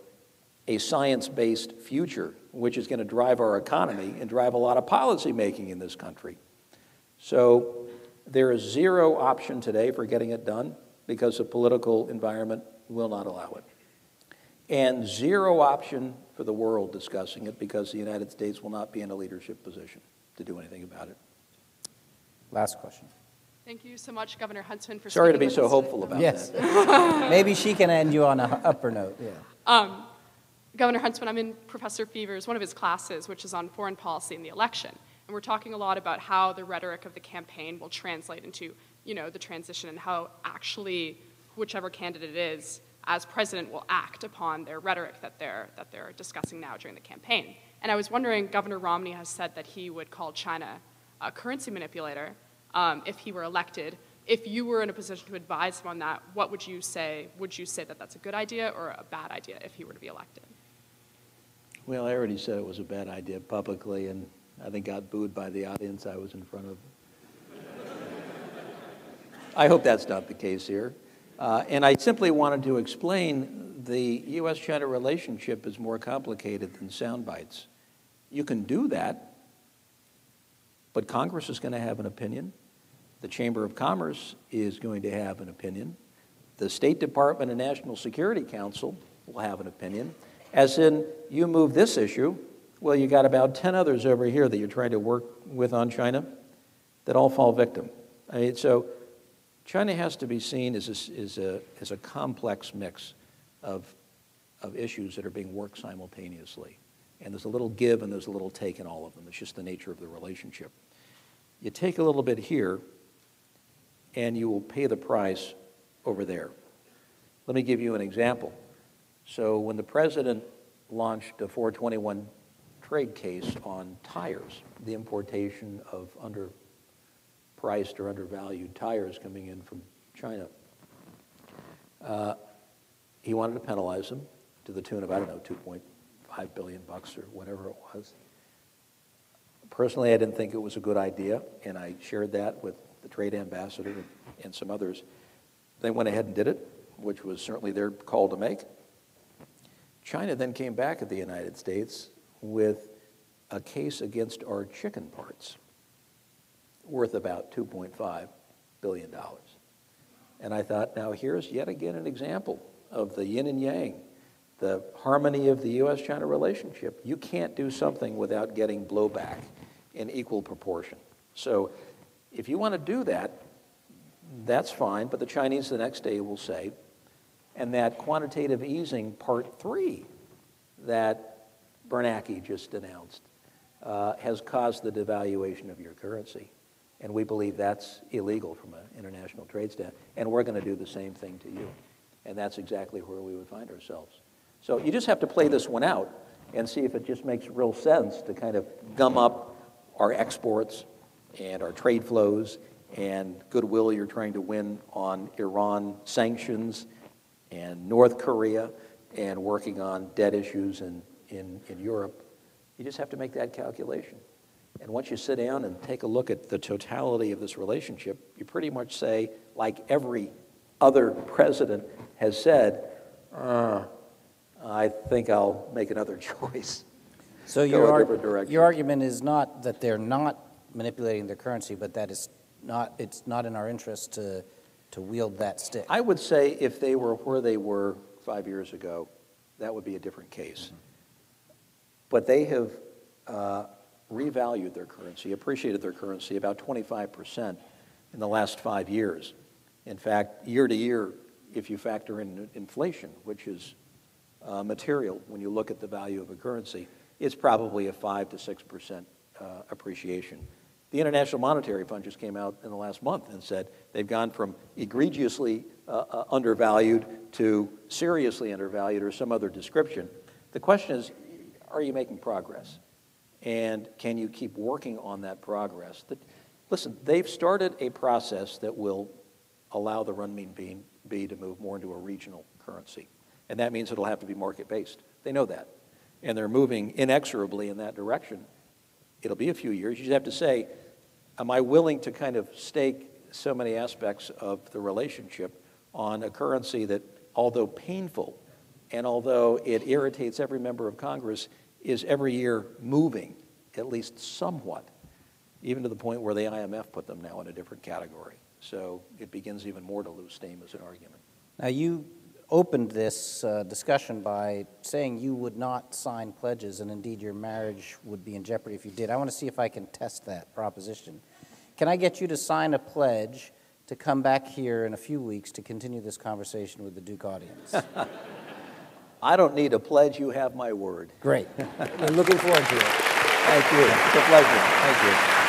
a science-based future, which is going to drive our economy and drive a lot of policy making in this country. So there is zero option today for getting it done because the political environment will not allow it. And zero option for the world discussing it because the United States will not be in a leadership position to do anything about it. Last question. Thank you so much, Governor Huntsman, for Sorry to speaking be so with us hopeful today. about Yes. that. Maybe she can end you on an upper note. Yeah. Governor Huntsman, I'm in Professor Fever's, one of his classes, which is on foreign policy and the election. And we're talking a lot about how the rhetoric of the campaign will translate into, the transition and how actually whichever candidate it is, as president, will act upon their rhetoric that they're discussing now during the campaign. And I was wondering, Governor Romney has said that he would call China a currency manipulator if he were elected. If you were in a position to advise him on that, what would you say? Would you say that that's a good idea or a bad idea if he were to be elected? Well, I already said it was a bad idea publicly, and I think got booed by the audience I was in front of. I hope that's not the case here. And I simply wanted to explain the U.S.-China relationship is more complicated than sound bites. You can do that, but Congress is going to have an opinion. The Chamber of Commerce is going to have an opinion. The State Department and National Security Council will have an opinion. As in, you move this issue, well, you got about 10 others over here that you're trying to work with on China that all fall victim. So China has to be seen as a complex mix of issues that are being worked simultaneously. And there's a little give and there's a little take in all of them. It's just the nature of the relationship. You take a little bit here, and you will pay the price over there. Let me give you an example. So when the president launched a 421 trade case on tires, the importation of underpriced or undervalued tires coming in from China, he wanted to penalize them to the tune of, I don't know, $2.5 billion or whatever it was. Personally, I didn't think it was a good idea, and I shared that with the trade ambassador and some others. They went ahead and did it, which was certainly their call to make. China then came back at the United States with a case against our chicken parts worth about $2.5 billion. And I thought, now here's yet again an example of the yin and yang, the harmony of the U.S.-China relationship. You can't do something without getting blowback in equal proportion. So if you want to do that, that's fine, but the Chinese the next day will say, and that quantitative easing part 3 that Bernanke just announced has caused the devaluation of your currency. And we believe that's illegal from an international trade standpoint. And we're going to do the same thing to you. And that's exactly where we would find ourselves. So you just have to play this one out and see if it just makes real sense to kind of gum up our exports and our trade flows and goodwill you're trying to win on Iran sanctions and North Korea and working on debt issues in Europe. You just have to make that calculation. And once you sit down and take a look at the totality of this relationship, you pretty much say, like every other president has said, I think I'll make another choice. So your argument is not that they're not manipulating their currency, but that it's not in our interest to wield that stick. I would say if they were where they were 5 years ago, that would be a different case. Mm-hmm. But they have revalued their currency, appreciated their currency about 25% in the last 5 years. In fact, year to year, if you factor in inflation, which is material when you look at the value of a currency, it's probably a 5 to 6% appreciation. The International Monetary Fund just came out in the last month and said they've gone from egregiously undervalued to seriously undervalued or some other description. The question is, are you making progress? And can you keep working on that progress? Listen, they've started a process that will allow the renminbi to move more into a regional currency. And that means it'll have to be market-based. They know that. And they're moving inexorably in that direction. It'll be a few years. You just have to say, am I willing to kind of stake so many aspects of the relationship on a currency that, although painful, and although it irritates every member of Congress, is every year moving, at least somewhat, even to the point where the IMF put them now in a different category. So it begins even more to lose steam as an argument. Now, you opened this discussion by saying you would not sign pledges, and indeed your marriage would be in jeopardy if you did. I want to see if I can test that proposition. Can I get you to sign a pledge to come back here in a few weeks to continue this conversation with the Duke audience? I don't need a pledge. You have my word. Great. We're looking forward to it. Thank you. It's a pleasure. Thank you.